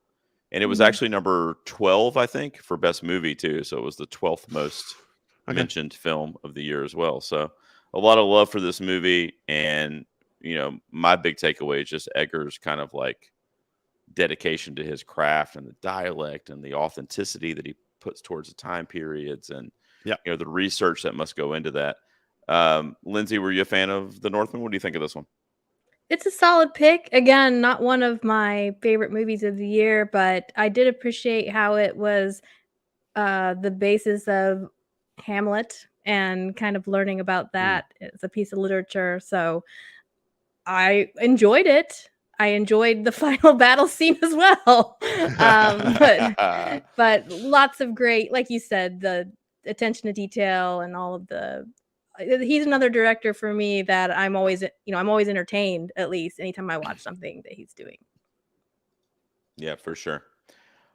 And it was actually number 12, I think, for Best Movie, too. So it was the 12th most Okay. mentioned film of the year as well. So a lot of love for this movie. And, you know, my big takeaway is just Eggers' kind of like dedication to his craft and the dialect and the authenticity that he puts towards the time periods and, Yeah. you know, the research that must go into that. Lindsay, were you a fan of The Northman? What do you think of this one? It's a solid pick. Again, not one of my favorite movies of the year, but I did appreciate how it was the basis of Hamlet and kind of learning about that as a piece of literature. So I enjoyed it. I enjoyed the final battle scene as well. But lots of great, like you said, the attention to detail and all of the. He's another director for me that I'm always entertained, at least anytime I watch something that he's doing. Yeah, for sure.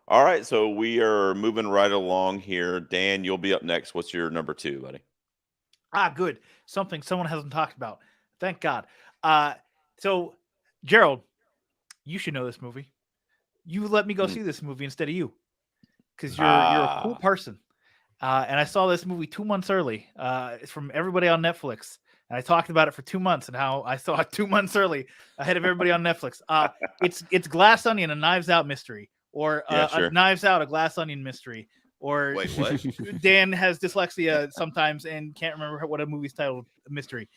All right, so we are moving right along here. Dan, you'll be up next. What's your number 2, buddy? Good. Something someone hasn't talked about. Thank God. So, Gerald, you should know this movie. You let me go see this movie instead of you, because you're a cool person. And I saw this movie 2 months early. It's from everybody on Netflix. And I talked about it for 2 months and how I saw it 2 months early ahead of everybody on Netflix. It's Glass Onion, a Knives Out mystery, or sure. a Knives Out, a Glass Onion mystery. Or Wait, what? Dan has dyslexia sometimes and can't remember what a movie's titled. Mystery.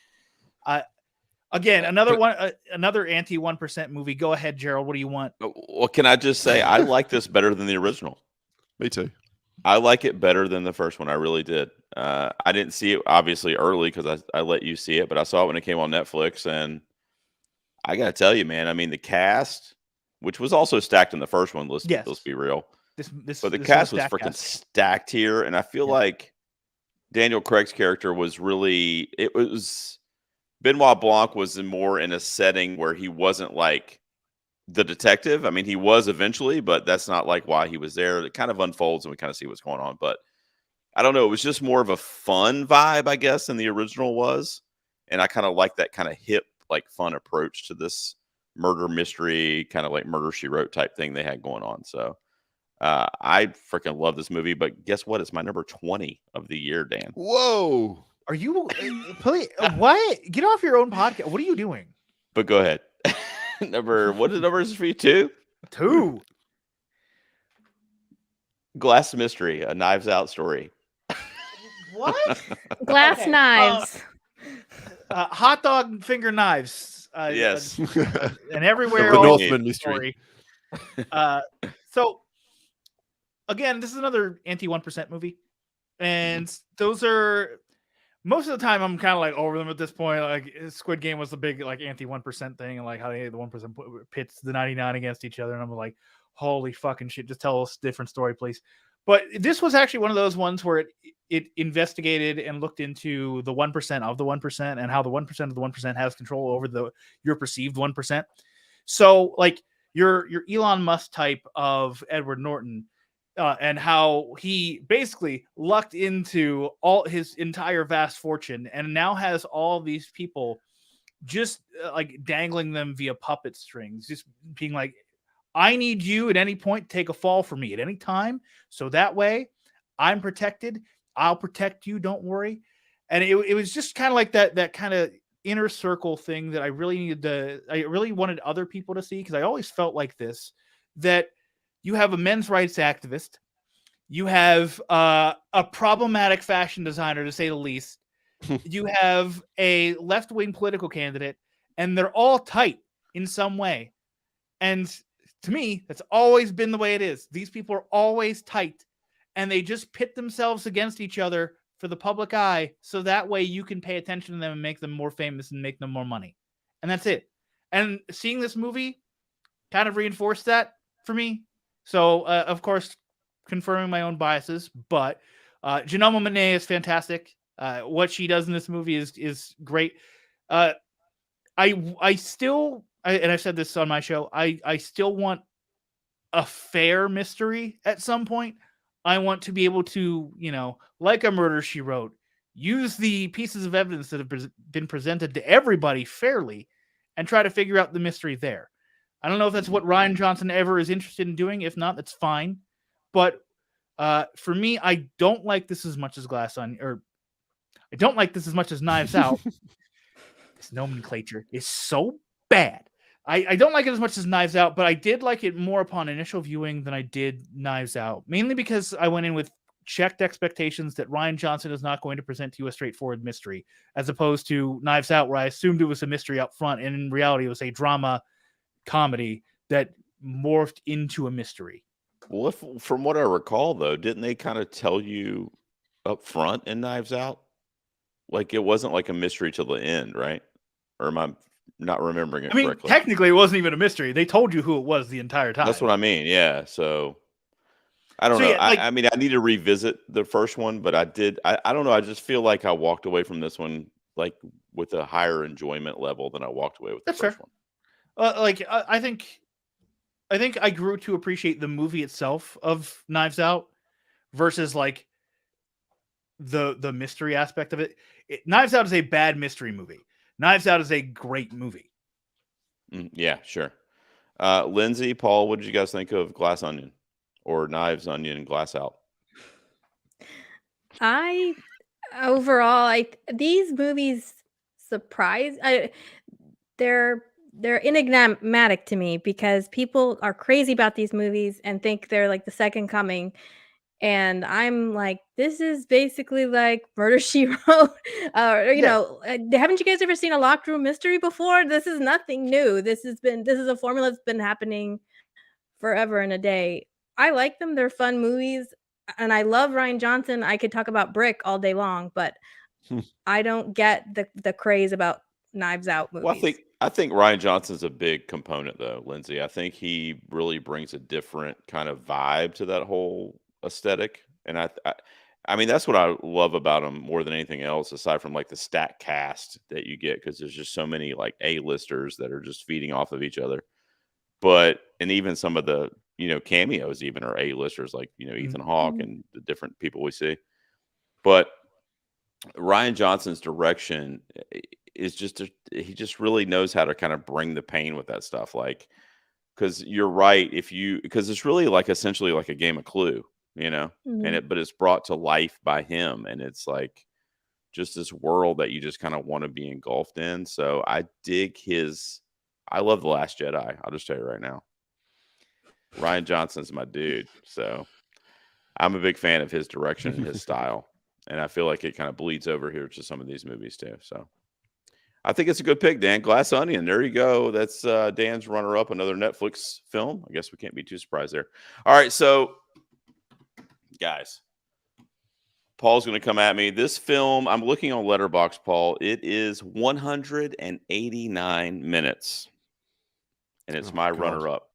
Again, another anti 1% movie. Go ahead, Gerald. What do you want? Well, can I just say I like this better than the original? Me too. I like it better than the first one. I really did. I didn't see it obviously early because I let you see it, but I saw it when it came on Netflix, and I got to tell you, man. I mean, the cast, which was also stacked in the first one. Let's be real. But the cast was freaking stacked here, and I feel like Daniel Craig's character was really. It was Benoit Blanc was more in a setting where he wasn't like the detective. I mean, he was eventually, but that's not like why he was there. It kind of unfolds and we kind of see what's going on. But I don't know. It was just more of a fun vibe, I guess, than the original was. And I kind of like that kind of hip, like fun approach to this murder mystery, kind of like Murder, She Wrote type thing they had going on. So I freaking love this movie. But guess what? It's my number 20 of the year, Dan. Whoa. Are you please, what? Get off your own podcast. What are you doing? But go ahead. What is the numbers for you? 2? 2. Glass Mystery, a Knives Out story. What? Glass Okay, knives. Hot dog finger knives. Yes. And everywhere. The all Northman over mystery. So again, this is another anti 1% movie, and those are most of the time I'm kind of like over them at this point. Like Squid Game was the big like anti 1% thing, and like how the 1% pits the 99 against each other, and I'm like, holy fucking shit! Just tell us a different story, please. But this was actually one of those ones where it investigated and looked into the 1% of the 1% and how the 1% of the 1% has control over your perceived 1%. So like your Elon Musk type of Edward Norton, and how he basically lucked into all his entire vast fortune and now has all these people just like dangling them via puppet strings, just being like, I need you at any point to take a fall for me at any time. So that way I'm protected. I'll protect you. Don't worry. And it was just kind of like that kind of inner circle thing that I really wanted other people to see. Cause I always felt like this, that you have a men's rights activist. You have a problematic fashion designer, to say the least. You have a left-wing political candidate, and they're all tight in some way. And to me, that's always been the way it is. These people are always tight, and they just pit themselves against each other for the public eye, so that way you can pay attention to them and make them more famous and make them more money. And that's it. And seeing this movie kind of reinforced that for me. So, of course, confirming my own biases, but Janelle Monáe is fantastic. What she does in this movie is great. I still, and I've said this on my show, I still want a fair mystery at some point. I want to be able to, like a Murder, She Wrote, use the pieces of evidence that have been presented to everybody fairly and try to figure out the mystery there. I don't know if that's what Rian Johnson ever is interested in doing. If not, that's fine. But for me, I don't like this as much as I don't like this as much as Knives Out. This nomenclature is so bad. I don't like it as much as Knives Out, but I did like it more upon initial viewing than I did Knives Out. Mainly because I went in with checked expectations that Rian Johnson is not going to present to you a straightforward mystery, as opposed to Knives Out, where I assumed it was a mystery up front, and in reality it was a drama comedy that morphed into a mystery. Well, from what I recall, though, didn't they kind of tell you up front in Knives Out? Like it wasn't like a mystery till the end, right? Or am I not remembering it correctly? Technically, it wasn't even a mystery. They told you who it was the entire time. That's what I mean. Yeah. So I don't know. Yeah, I mean, I need to revisit the first one, but I don't know. I just feel like I walked away from this one like with a higher enjoyment level than I walked away with the first one. I think I grew to appreciate the movie itself of Knives Out versus like the mystery aspect of it. Knives Out is a bad mystery movie. Knives Out is a great movie. Yeah, sure. Lindsay, Paul, what did you guys think of Glass Onion or Knives, Onion, and Glass Out? These movies surprise. They're enigmatic to me because people are crazy about these movies and think they're like the second coming. And I'm like, this is basically like Murder, She Wrote. Haven't you guys ever seen a locked room mystery before? This is nothing new. This is a formula that's been happening forever and a day. I like them. They're fun movies. And I love Rian Johnson. I could talk about Brick all day long, but I don't get the craze about Knives Out movies. Well, I think Rian Johnson's a big component, though, Lindsay. I think he really brings a different kind of vibe to that whole aesthetic, and I mean that's what I love about him more than anything else, aside from like the stacked cast that you get, because there's just so many like A-listers that are just feeding off of each other. and even some of the, cameos even are A-listers, like, Ethan Hawke and the different people we see. But Ryan Johnson's direction is he just really knows how to kind of bring the pain with that stuff. Like, because you're right, because it's really like essentially like a game of Clue, but it's brought to life by him, and it's like just this world that you just kind of want to be engulfed in. So I love The Last Jedi. I'll just tell you right now, Ryan Johnson's my dude. So I'm a big fan of his direction and his style. And I feel like it kind of bleeds over here to some of these movies too. So I think it's a good pick, Dan. Glass Onion. There you go. That's Dan's runner-up, another Netflix film. I guess we can't be too surprised there. All right, so guys, Paul's going to come at me. This film, I'm looking on Letterboxd, Paul. It is 189 minutes, and it's my runner-up.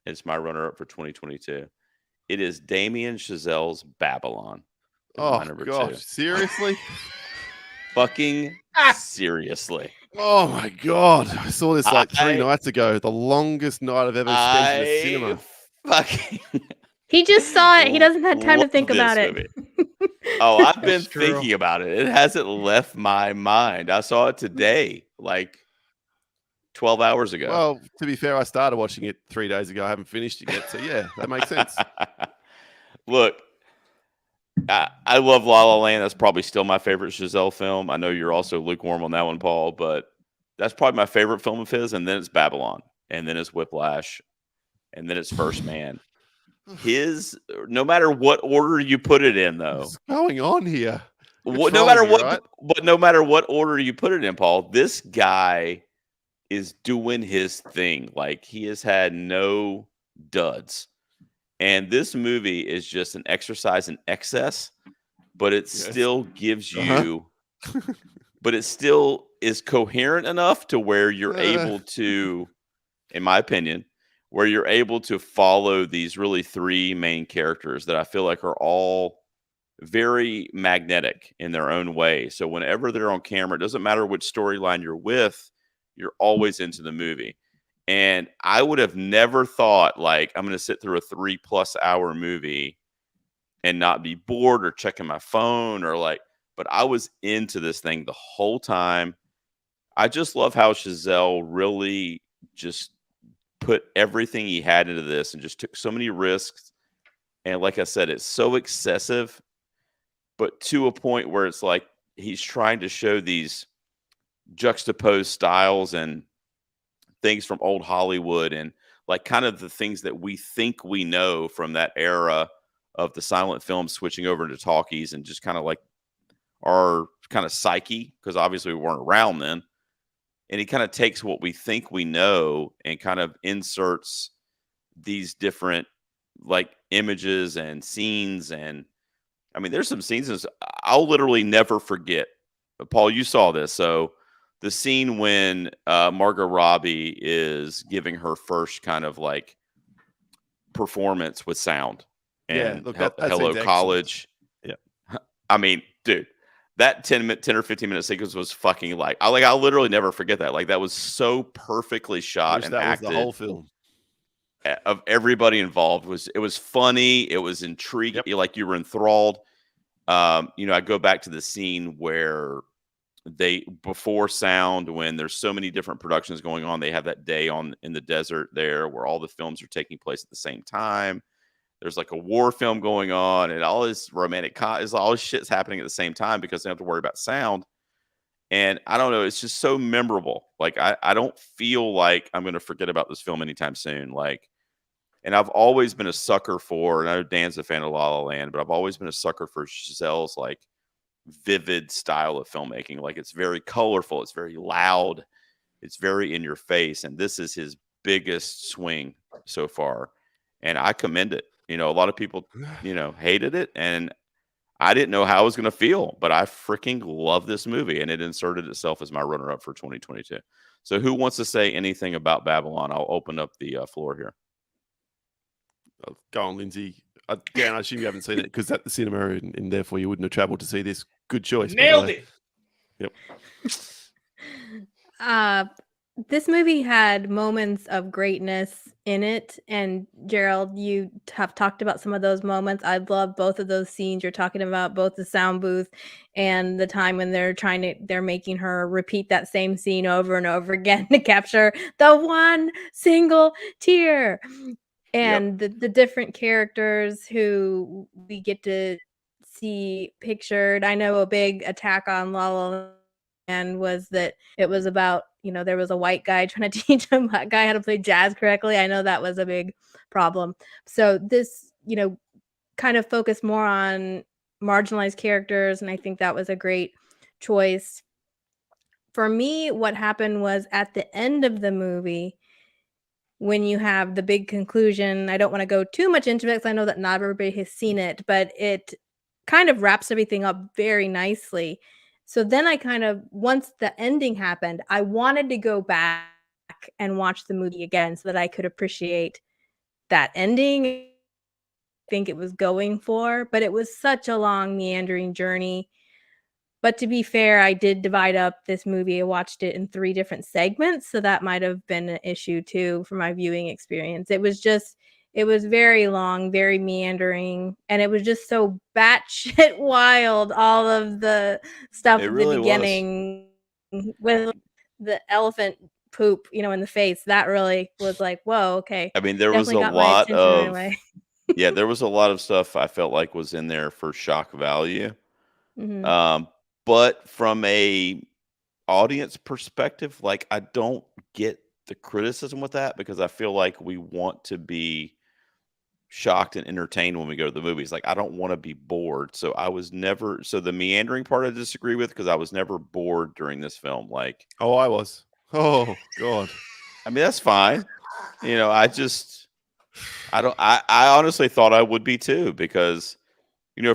It's my runner-up for 2022. It is Damien Chazelle's Babylon. Oh, gosh. Seriously? Fucking seriously. Oh, my God. I saw this like 3 nights ago. The longest night I've ever spent in the cinema. He just saw it. He doesn't have time to think about it. Oh, I've been thinking about it. It hasn't left my mind. I saw it today, like 12 hours ago. Well, to be fair, I started watching it 3 days ago. I haven't finished it yet. So, yeah, that makes sense. Look, I love La La Land. That's probably still my favorite Chazelle film. I know you're also lukewarm on that one, Paul, but that's probably my favorite film of his. And then it's Babylon, and then it's Whiplash, and then it's First Man. No matter what order you put it in, though. What's going on here? No matter what order you put it in, Paul, this guy is doing his thing. Like, he has had no duds. And this movie is just an exercise in excess, but it still gives you, but it still is coherent enough to where you're able to, in my opinion, where you're able to follow these really 3 main characters that I feel like are all very magnetic in their own way. So whenever they're on camera, it doesn't matter which storyline you're with, you're always into the movie. And I would have never thought, like, I'm going to sit through a 3+ hour movie and not be bored or checking my phone but I was into this thing the whole time. I just love how Chazelle really just put everything he had into this and just took so many risks. And like I said, it's so excessive, but to a point where it's like he's trying to show these juxtaposed styles and things from old Hollywood and like kind of the things that we think we know from that era of the silent film switching over into talkies and just kind of like our kind of psyche, because obviously we weren't around then. And he kind of takes what we think we know and kind of inserts these different like images and scenes. And I mean, there's some scenes I'll literally never forget. But Paul, you saw this. So the scene when Margot Robbie is giving her first kind of like performance with sound and Hello College. Yeah. I mean, dude, that 10 or 15 minute sequence was fucking like, I'll literally never forget that. Like, that was so perfectly shot and acted. Was the whole film. Of everybody involved. It was funny. It was intriguing. Yep. Like, you were enthralled. I go back to the scene where before sound, when there's so many different productions going on, they have that day in the desert there where all the films are taking place at the same time. There's like a war film going on and all this romantic, all this shit's happening at the same time because they don't have to worry about sound. And I don't know, it's just so memorable. Like, I don't feel like I'm going to forget about this film anytime soon. Like, and I've always been a sucker for, and I know Dan's a fan of La La Land, but I've always been a sucker for Chazelle's like vivid style of filmmaking. Like, it's very colorful, it's very loud, it's very in your face, and this is his biggest swing so far, and I commend it. A lot of people hated it, and I didn't know how I was going to feel, but I freaking love this movie, and it inserted itself as my runner-up for 2022. So who wants to say anything about Babylon? I'll open up the floor here. Go on, Lindsay. Dan, I assume you haven't seen it because at the cinema, and therefore you wouldn't have traveled to see this. Good choice. Nailed it. Yep. This movie had moments of greatness in it, and Gerald, you have talked about some of those moments. I love both of those scenes you're talking about, both the sound booth and the time when they're making her repeat that same scene over and over again to capture the one single tear. Yep. And the different characters who we get to see pictured. I know a big attack on La La Land was that it was about, there was a white guy trying to teach a black guy how to play jazz correctly. I know that was a big problem. So this, kind of focused more on marginalized characters, and I think that was a great choice. For me, what happened was at the end of the movie, when you have the big conclusion, I don't want to go too much into it because I know that not everybody has seen it, but it kind of wraps everything up very nicely. So then once the ending happened, I wanted to go back and watch the movie again so that I could appreciate that ending I think it was going for, but it was such a long meandering journey. But to be fair, I did divide up this movie. I watched it in 3 different segments, so that might have been an issue too for my viewing experience. It was very long, very meandering, and it was just so batshit wild, all of the stuff It at the really was. beginning with the elephant poop, in the face. That really was like, "Whoa, okay." I mean, there was Definitely a got my lot attention right of away. yeah, there was a lot of stuff I felt like was in there for shock value. Mhm. Um, but from a audience perspective, like I don't get the criticism with that because I feel like we want to be shocked and entertained when we go to the movies. Like I don't want to be bored. So the meandering part I disagree with because I was never bored during this film. Like, Oh, I was. Oh God. I mean, that's fine. I honestly thought I would be too because,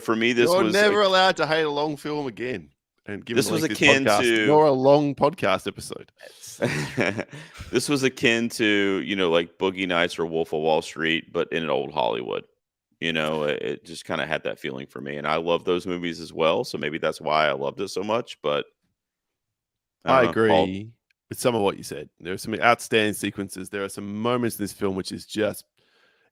for me, You're never allowed to hate a long film again. And given this the was length of this akin podcast, to nor a long podcast episode. this was akin to, like Boogie Nights or Wolf of Wall Street, but in an old Hollywood. It just kind of had that feeling for me. And I love those movies as well. So maybe that's why I loved it so much. But I I don't know. Paul, agree with some of what you said. There are some outstanding sequences. There are some moments in this film which is just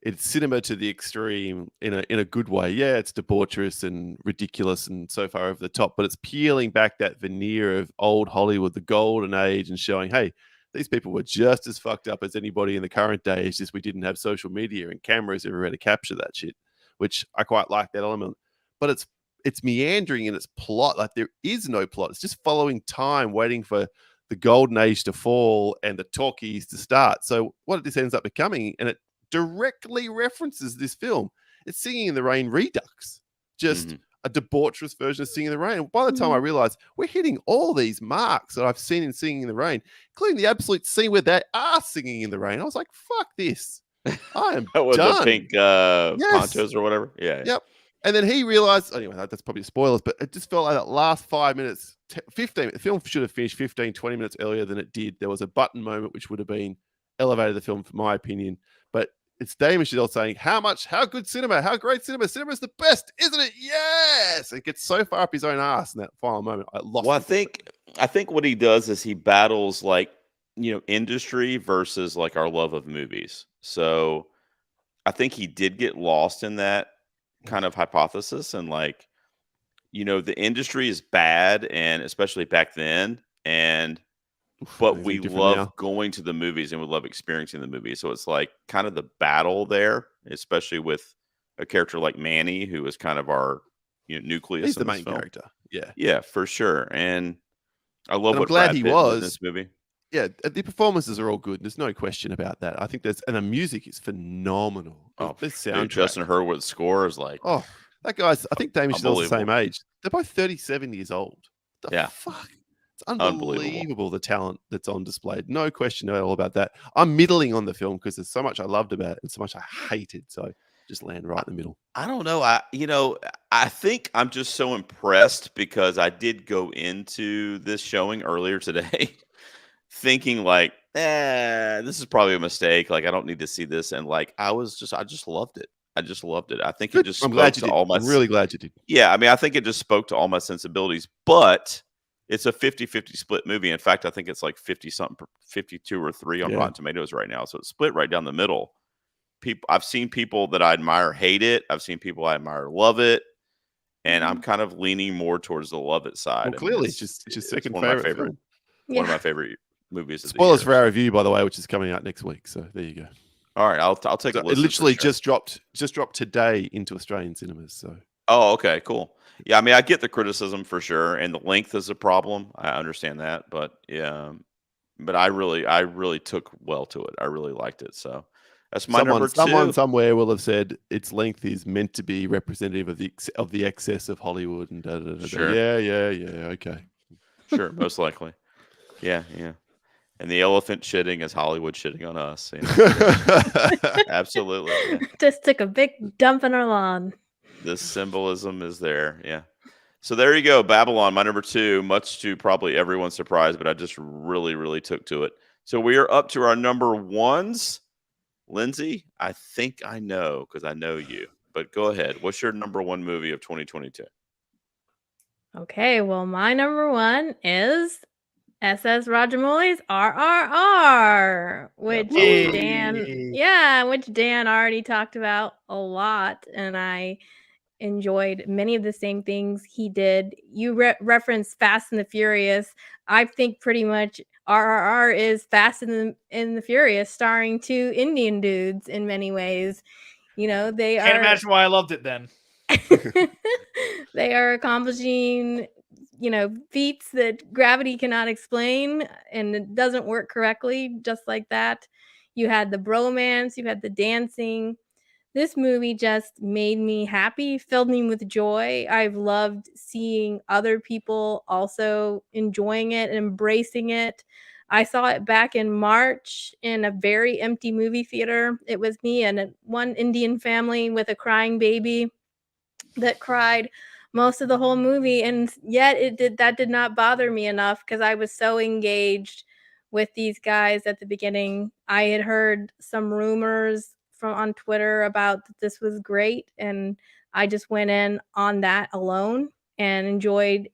it's cinema to the extreme in a good way. Yeah, it's debaucherous and ridiculous and so far over the top, but it's peeling back that veneer of old Hollywood, the golden age, and showing, hey, these people were just as fucked up as anybody in the current day. It's just we didn't have social media and cameras everywhere to capture that shit, which I quite like that element. But it's meandering in its plot. Like there is no plot. It's just following time, waiting for the golden age to fall and the talkies to start. So what this ends up becoming, and it directly references this film. It's Singing in the Rain Redux, just a debaucherous version of Singing in the Rain. And by the time I realized we're hitting all these marks that I've seen in Singing in the Rain, including the absolute scene where they are singing in the rain, I was like, fuck this. I am with done. the pink ponchos or whatever. Yeah. Yep. And then he realized, anyway, that's probably spoilers, but it just felt like that last 5 minutes, 15, the film should have finished 15, 20 minutes earlier than it did. There was a button moment which would have been elevated the film, for my opinion. But it's Damon Chazelle saying, how good cinema, how great cinema. Cinema's the best, isn't it? Yes. It gets so far up his own ass in that final moment. I lost. Well, I think what he does is he battles like, industry versus like our love of movies. So I think he did get lost in that kind of hypothesis and like, the industry is bad and especially back then. But we love going to the movies and we love experiencing the movies. So it's like kind of the battle there, especially with a character like Manny, who is kind of our nucleus. He's the in this main film. character. Yeah. Yeah, for sure. And I love I'm glad Brad he Pitt was in this movie. Yeah, the performances are all good. There's no question about that. I think and the music is phenomenal. This soundtrack. Dude, Justin Hurwitz's score is like, oh, that guy's. I think Damien Chazelle's the same age. They're both 37 years old. The fuck. It's unbelievable the talent that's on display. No question at all about that. I'm middling on the film because there's so much I loved about it and so much I hated. So just land right in the middle. I don't know. I think I'm just so impressed because I did go into this showing earlier today thinking like, this is probably a mistake. Like I don't need to see this. And like I just loved it. I just loved it. I think it just I'm glad you did. I'm really glad you did. Yeah, I mean, I think it just spoke to all my sensibilities, but it's a 50-50 split movie. In fact, I think it's like 50 something, 52 or 3 on Yeah. Rotten Tomatoes right now. So it's split right down the middle. I've seen people that I admire hate it. I've seen people I admire love it. And I'm kind of leaning more towards the love it side. Well, clearly, it's your second one of my favorite favorite, film. one of my Yeah. favorite movies of the Spoilers year. for our review, by the way, which is coming out next week. So there you go. All right, I'll take a So listen. it literally for sure. just dropped today into Australian cinemas. So Oh, okay, cool. Yeah, I mean, I get the criticism for sure, and the length is a problem. I understand that, but yeah, but I really took well to it. I really liked it. So that's my number 2. someone somewhere will have said its length is meant to be representative of the excess of Hollywood and da, da, da, da. Sure. Yeah. Okay. Sure, most likely. Yeah. And the elephant shitting is Hollywood shitting on us. You know? Absolutely. Yeah. Just took a big dump in our lawn. The symbolism is there. Yeah. So there you go. Babylon, my number 2, much to probably everyone's surprise, but I just really, really took to it. So we are up to our number 1s. Lindsay, I think I know because I know you, but go ahead. What's your number 1 movie of 2022? Okay, well, my number 1 is SS Rajamouli's RRR, which Dan already talked about a lot, and I enjoyed many of the same things he did. You referenced Fast and the Furious. I think pretty much RRR is Fast and the Furious, starring 2 Indian dudes in many ways. You know, they Can't are. imagine why I loved it then. They are accomplishing, feats that gravity cannot explain, and it doesn't work correctly. Just like that, you had the bromance, you had the dancing. This movie just made me happy, filled me with joy. I've loved seeing other people also enjoying it and embracing it. I saw it back in March in a very empty movie theater. It was me and one Indian family with a crying baby that cried most of the whole movie, and yet that did not bother me enough because I was so engaged with these guys at the beginning. I had heard some rumors on Twitter about that this was great, and I just went in on that alone and enjoyed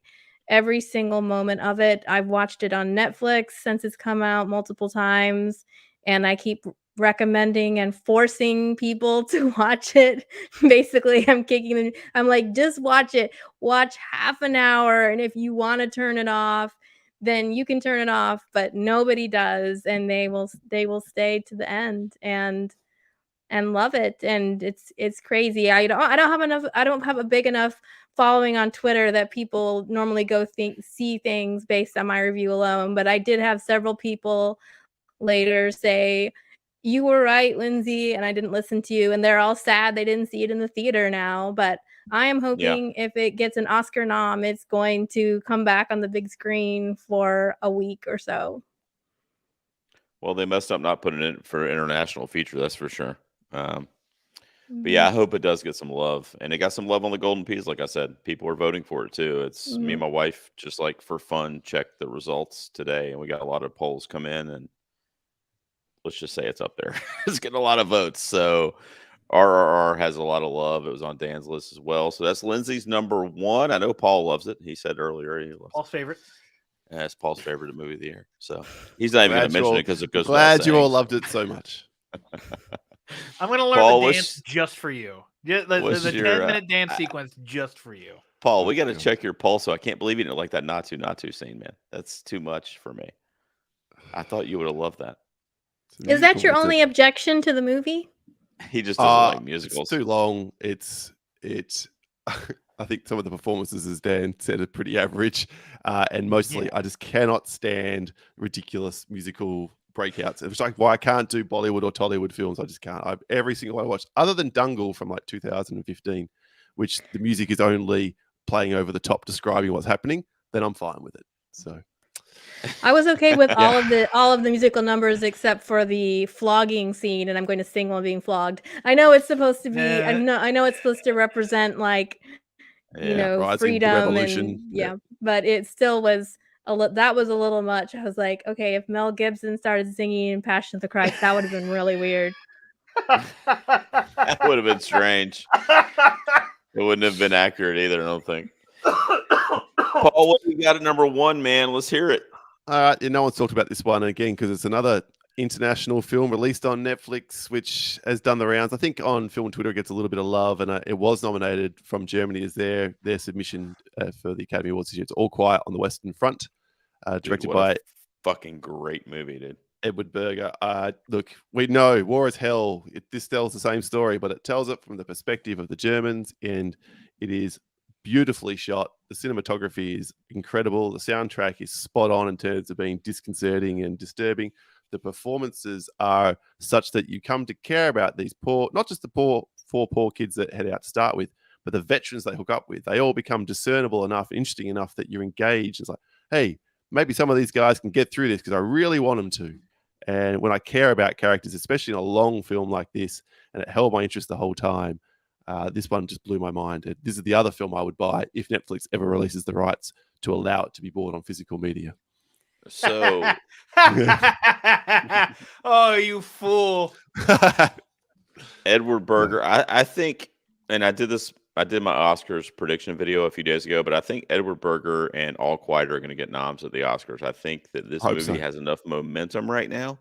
every single moment of it. I've watched it on Netflix since it's come out multiple times, and I keep recommending and forcing people to watch it. Basically, I'm kicking them. I'm like, just watch it. Watch half an hour, and if you want to turn it off, then you can turn it off, but nobody does, and they will stay to the end and love it. And it's crazy. I don't have a big enough following on Twitter that people normally go see things based on my review alone, but I did have several people later say, "You were right, Lindsay, and I didn't listen to you," and they're all sad they didn't see it in the theater now. But I am hoping if it gets an Oscar nom, it's going to come back on the big screen for a week or so. Well, they messed up not putting it in for international feature, that's for sure. But yeah, I hope it does get some love, and it got some love on the Golden Peas. Like I said, people are voting for it too. It's me and my wife just like for fun checked the results today, and we got a lot of polls come in, and let's just say it's up there. It's getting a lot of votes. So RRR has a lot of love. It was on Dan's list as well. So that's Lindsay's number 1. I know Paul loves it. He said earlier he loves Paul's favorite. it. It's Paul's favorite movie of the year. So he's not even going to mention it because it goes. Glad you all loved it so much. I'm going to learn Paul, the dance just for you. The 10-minute dance sequence just for you. Paul, we got to check your pulse. So I can't believe you didn't like that Natu scene, man. That's too much for me. I thought you would have loved that. Is that your only objection to the movie? He just doesn't like musicals. It's too long. It's. I think some of the performances, as Dan said, are pretty average, and mostly I just cannot stand ridiculous musical breakouts. It's like why I can't do Bollywood or Tollywood films. I just can't. Every single one I watch, other than Dungle from like 2015, which the music is only playing over the top, describing what's happening, then I'm fine with it. So I was okay with all of the musical numbers except for the flogging scene, and I'm going to sing while being flogged. I know it's supposed to be. I know it's supposed to represent like freedom revolution. and but it still was that was a little much. I was like, okay, if Mel Gibson started singing in Passion of the Christ, that would have been really weird. That would have been strange. It wouldn't have been accurate either, I don't think. Paul, what do you got at number one, man? Let's hear it. All right, no one's talked about this one again because it's another international film released on Netflix, which has done the rounds. I think on Film Twitter it gets a little bit of love, and it was nominated from Germany as their submission for the Academy Awards this year. It's All Quiet on the Western Front, directed Dude, by fucking great movie, dude. Edward Berger. Look, we know War is Hell. This tells the same story, but it tells it from the perspective of the Germans, and it is beautifully shot. The cinematography is incredible. The soundtrack is spot on in terms of being disconcerting and disturbing. The performances are such that you come to care about these not just the four poor kids that head out to start with, but the veterans they hook up with. They all become discernible enough, interesting enough that you're engaged. It's like, hey, maybe some of these guys can get through this because I really want them to. And when I care about characters, especially in a long film like this, and it held my interest the whole time, this one just blew my mind. This is the other film I would buy if Netflix ever releases the rights to allow it to be bought on physical media. So, oh, you fool. Edward Berger, I think, and I did my Oscars prediction video a few days ago, but I think Edward Berger and All Quiet are going to get noms at the Oscars. I think that this movie has enough momentum right now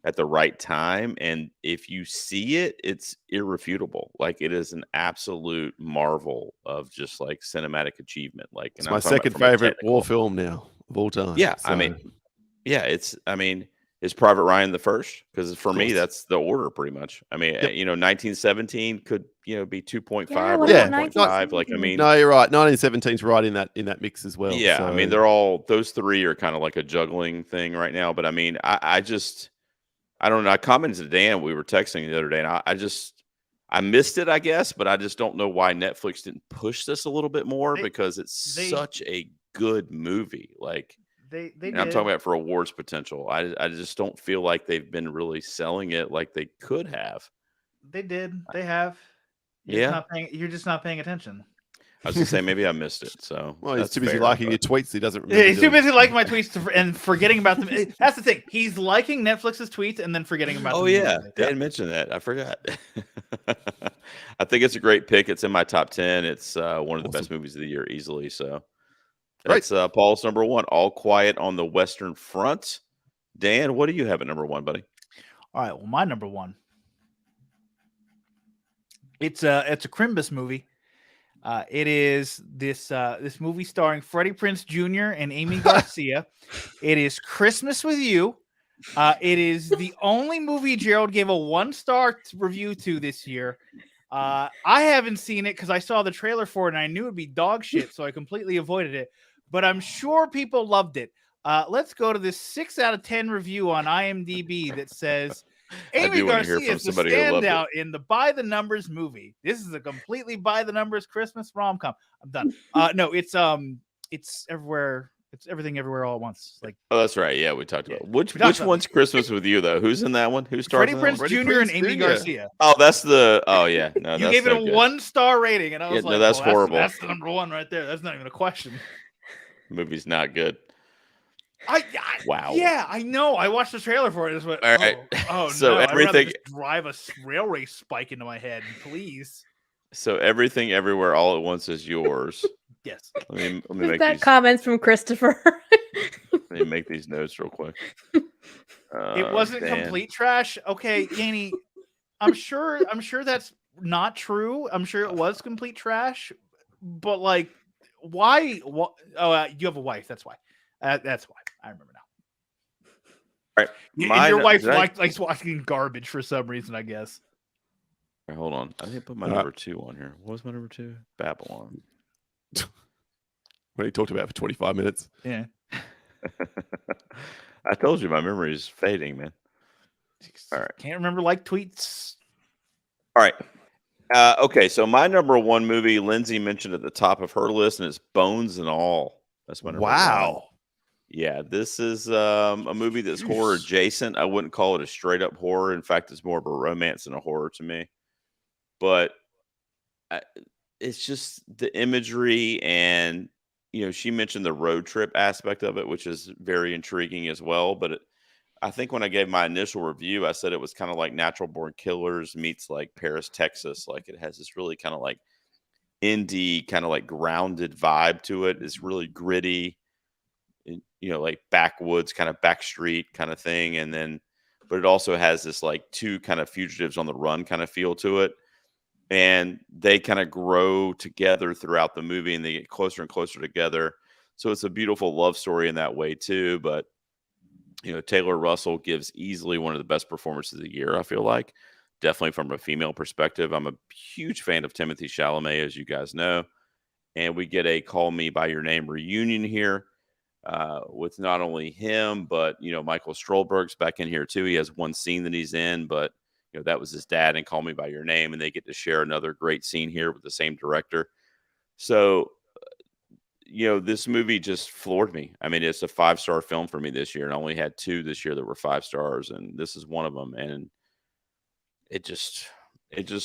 at the right time. And if you see it, it's irrefutable. Like, it is an absolute marvel of just like cinematic achievement. Like, it's my second favorite war film now of all time. Yeah. So. Is Private Ryan the first? Because for me, that's the order pretty much. I mean, 1917 could, be 2.5 or 1.5. Like, I mean, no, you're right. 1917's right in that mix as well. Yeah. So. I mean, those three are kind of like a juggling thing right now. But I mean, I don't know. I commented to Dan, we were texting the other day, and I missed it, I guess, but I just don't know why Netflix didn't push this a little bit more because it's such a good movie. Like, and I'm talking about for awards potential. I just don't feel like they've been really selling it like they could have. They did. They have. You're just not paying attention. I was going to say, maybe I missed it. So, well, he's too busy liking your tweets. He doesn't remember. Yeah, he's too busy liking my tweets and forgetting about them. That's the thing. He's liking Netflix's tweets and then forgetting about them. Oh, yeah. Dan mentioned that. I forgot. I think it's a great pick. It's in my top 10. It's one of the best movies of the year easily. So, that's Paul's number one, All Quiet on the Western Front. Dan, what do you have at number one, buddy? All right. Well, my number one. It's a Crimbus movie. It is this movie starring Freddie Prinze Jr. and Amy Garcia. It is Christmas with You. It is the only movie Gerald gave a 1-star review to this year. I haven't seen it because I saw the trailer for it and I knew it'd be dog shit, so I completely avoided it. But I'm sure people loved it. Let's go to this 6 out of 10 review on IMDb that says Amy Garcia is the standout in the by the numbers movie. This is a completely by the numbers Christmas rom-com. I'm done. No, it's everywhere. It's everything everywhere all at once. Like, oh, that's right. Yeah, we talked about which one's Christmas with You though. Who's in that one? Who stars? Freddie Prinze Jr. and Amy Garcia. Oh, that's the. Oh yeah, no, you gave it a 1-star rating, and I was like, no, that's horrible. That's the number one right there. That's not even a question. The movie's not good. Wow. Yeah, I know. I watched the trailer for it. All right. Oh so no! Everything I'd drive a railway spike into my head, please. So Everything Everywhere All at Once is yours. Yes. Let me make that comments from Christopher. Let me make these notes real quick. It wasn't complete trash. Okay, Yanni, I'm sure that's not true. I'm sure it was complete trash. But like, why? Oh, you have a wife. That's why. That's why. I remember now. All right. Your wife likes watching garbage for some reason, I guess. Right, hold on. I didn't put my number 2 on here. What was my number 2? Babylon. What he talked about for 25 minutes. Yeah. I told you my memory is fading, man. All right. Can't remember like tweets. All right. Okay, so my number one movie, Lindsay mentioned at the top of her list, and it's Bones and All. That's my number one. Yeah, this is a movie that's horror adjacent. I wouldn't call it a straight up horror. In fact, it's more of a romance than a horror to me. But it's just the imagery, and she mentioned the road trip aspect of it, which is very intriguing as well. But I think when I gave my initial review, I said it was kind of like Natural Born Killers meets like Paris, Texas. Like, it has this really kind of like indie kind of like grounded vibe to it. It's really gritty, like backwoods kind of backstreet kind of thing. And then, but it also has this like two kind of fugitives on the run kind of feel to it. And they kind of grow together throughout the movie and they get closer and closer together. So it's a beautiful love story in that way too. But, Taylor Russell gives easily one of the best performances of the year, I feel like. Definitely from a female perspective. I'm a huge fan of Timothée Chalamet, as you guys know. And we get a Call Me By Your Name reunion here with not only him, but, Michael Strollberg's back in here too. He has one scene that he's in, but, that was his dad in Call Me By Your Name. And they get to share another great scene here with the same director. So, this movie just floored me. I mean, it's a 5-star film for me this year. And I only had 2 this year that were 5 stars. And this is one of them. And it just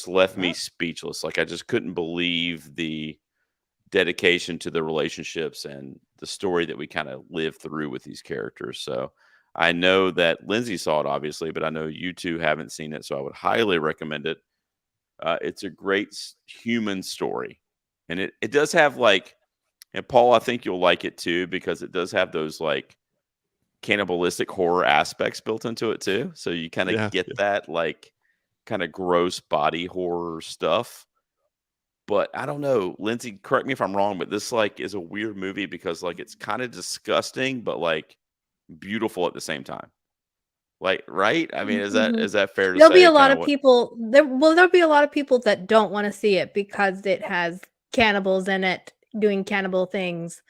left me speechless. Like, I just couldn't believe the dedication to the relationships and the story that we kind of live through with these characters. So I know that Lindsay saw it, obviously, but I know you two haven't seen it. So I would highly recommend it. It's a great human story. And it does have and Paul, I think you'll like it too, because it does have those like cannibalistic horror aspects built into it too. So you kind of get that like kind of gross body horror stuff. But I don't know, Lindsay, correct me if I'm wrong, but this like is a weird movie because like it's kind of disgusting, but like beautiful at the same time. Like, right? I mean, is that fair to There'll say? be a lot of people there'll be a lot of people that don't want to see it because it has cannibals in it doing cannibal things.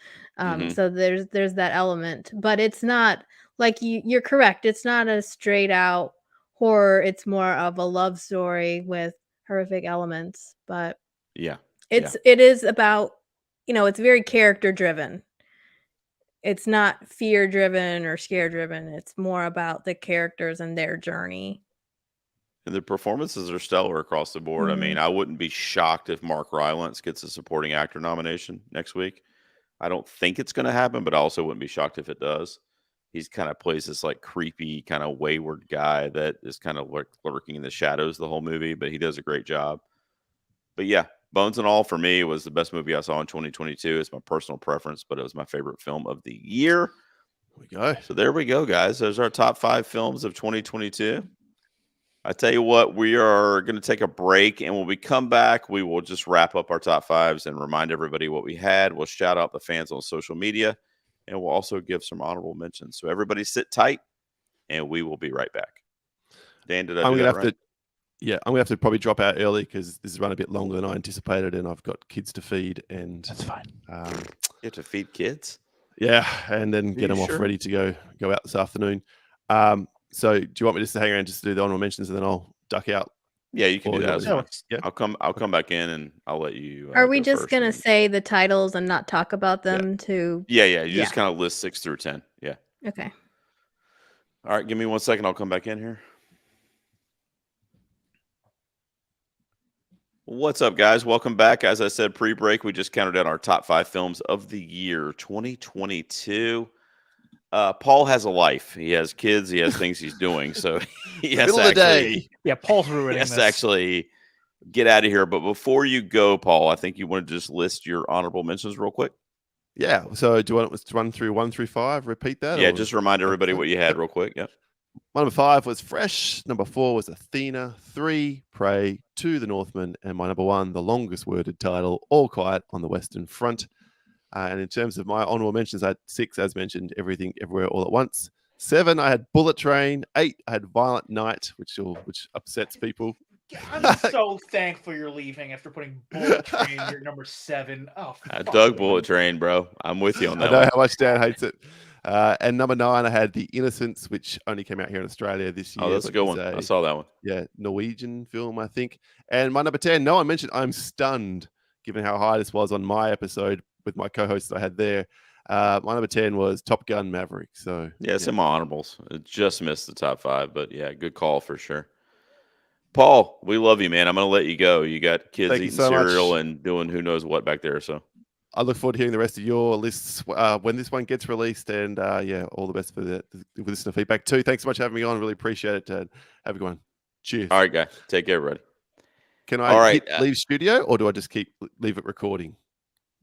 So there's that element, but it's not like you're correct. It's not a straight out horror. It's more of a love story with horrific elements, but it is about, it's very character driven. It's not fear driven or scare driven. It's more about the characters and their journey. And the performances are stellar across the board. I mean, I wouldn't be shocked if Mark Rylance gets a supporting actor nomination next week. I don't think it's going to happen, but I also wouldn't be shocked if it does. He's kind of plays this like creepy, kind of wayward guy that is kind of lurking in the shadows the whole movie, but he does a great job. But yeah, Bones and All for me was the best movie I saw in 2022. It's my personal preference, but it was my favorite film of the year. There we go. So there we go, guys. Those are our top 5 films of 2022. I tell you what, we are going to take a break, and when we come back, we will just wrap up our top 5s and remind everybody what we had. We'll shout out the fans on social media, and we'll also give some honorable mentions. So everybody sit tight, and we will be right back. Dan, did I do that right? I'm going to have to probably drop out early because this has run a bit longer than I anticipated, and I've got kids to feed. And That's fine. You have to feed kids? Yeah, and then get them off ready to go out this afternoon. So do you want me just to hang around just to do the honorable mentions and then I'll duck out? Yeah, you can do that. Yeah. I'll come back in and I'll let you. Are we just going to say the titles and not talk about them too? Yeah. You just kind of list 6 through 10. Yeah. Okay. All right. Give me 1 second. I'll come back in here. What's up, guys? Welcome back. As I said pre-break, we just counted down our top 5 films of the year 2022. Paul has a life. He has kids. He has things he's doing. So he has Middle of the day. Yeah, Paul's ruining he has this. to actually get out of here. But before you go, Paul, I think you want to just list your honorable mentions real quick. Yeah. So do you want to run through 1 through 5? Repeat that? Yeah, just remind everybody what you had real quick. Yeah. My number 5 was Fresh. Number 4 was Athena. 3, Prey. 2, The Northman. And my number 1, the longest worded title, All Quiet on the Western Front. And in terms of my honorable mentions, I had 6, as mentioned, Everything, Everywhere, All at Once. 7, I had Bullet Train. 8, I had Violent Night, which upsets people. I'm so thankful you're leaving after putting Bullet Train your number 7. Oh, I dug Bullet Train, bro. I'm with you on that. I know how much Dan hates it. And number 9, I had The Innocents, which only came out here in Australia this year. Oh, that's a good one. I saw that one. Yeah, Norwegian film, I think. And my number 10, no one mentioned, I'm stunned, given how high this was on my episode with my co-host that I had there. My number 10 was Top Gun Maverick. So yeah, it's in my honorables. It just missed the top 5, but yeah, good call for sure. Paul, we love you, man. I'm going to let you go. You got kids eating cereal and doing who knows what back there. So I look forward to hearing the rest of your lists when this one gets released. And all the best for the listener feedback too. Thanks so much for having me on. Really appreciate it. Have a good one. Cheers. All right, guy. Take care, everybody. Can All I right, hit leave studio, or do I just leave it recording?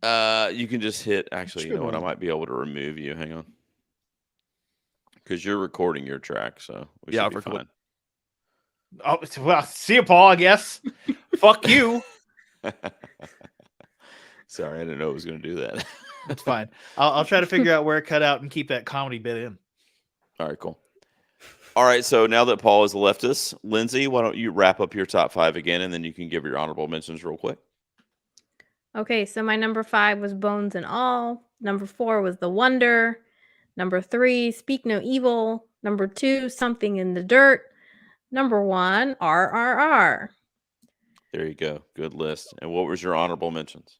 You can just hit. Actually, you know what? I might be able to remove you. Hang on, because you're recording your track, so we Yeah, should I've be recorded. Oh, well, see you, Paul, I guess. Fuck you. fine. Sorry, I didn't know it was going to do that. It's fine. I'll try to figure out where it cut out and keep that comedy bit in. All right, cool. All right, so now that Paul has left us, Lindsay, why don't you wrap up your top 5 again, and then you can give your honorable mentions real quick. Okay, so my number 5 was Bones and All. Number 4 was The Wonder. Number 3, Speak No Evil. Number 2, Something in the Dirt. Number 1, RRR. There you go. Good list. And what was your honorable mentions?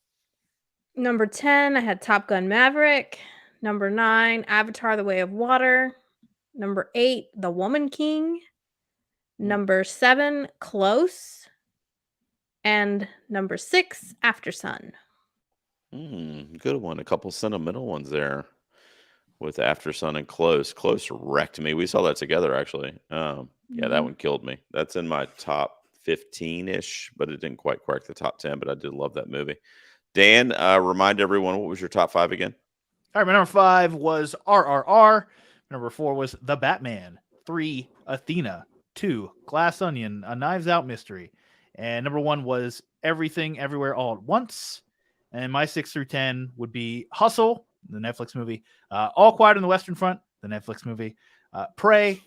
Number 10, I had Top Gun Maverick. Number 9, Avatar: The Way of Water. Number 8, The Woman King. Number 7, Close. And number 6, After Sun. Good one. A couple sentimental ones there with After Sun and Close. Close wrecked me. We saw that together, actually. Yeah, that one killed me. That's in my top 15-ish, but it didn't quite crack the top 10, but I did love that movie. Dan, remind everyone, what was your top 5 again? All right, my number 5 was RRR. Number 4 was The Batman. 3, Athena. 2, Glass Onion, A Knives Out Mystery. And number 1 was Everything Everywhere All at Once. And my 6 through 10 would be Hustle, the Netflix movie. All Quiet on the Western Front, the Netflix movie. Prey,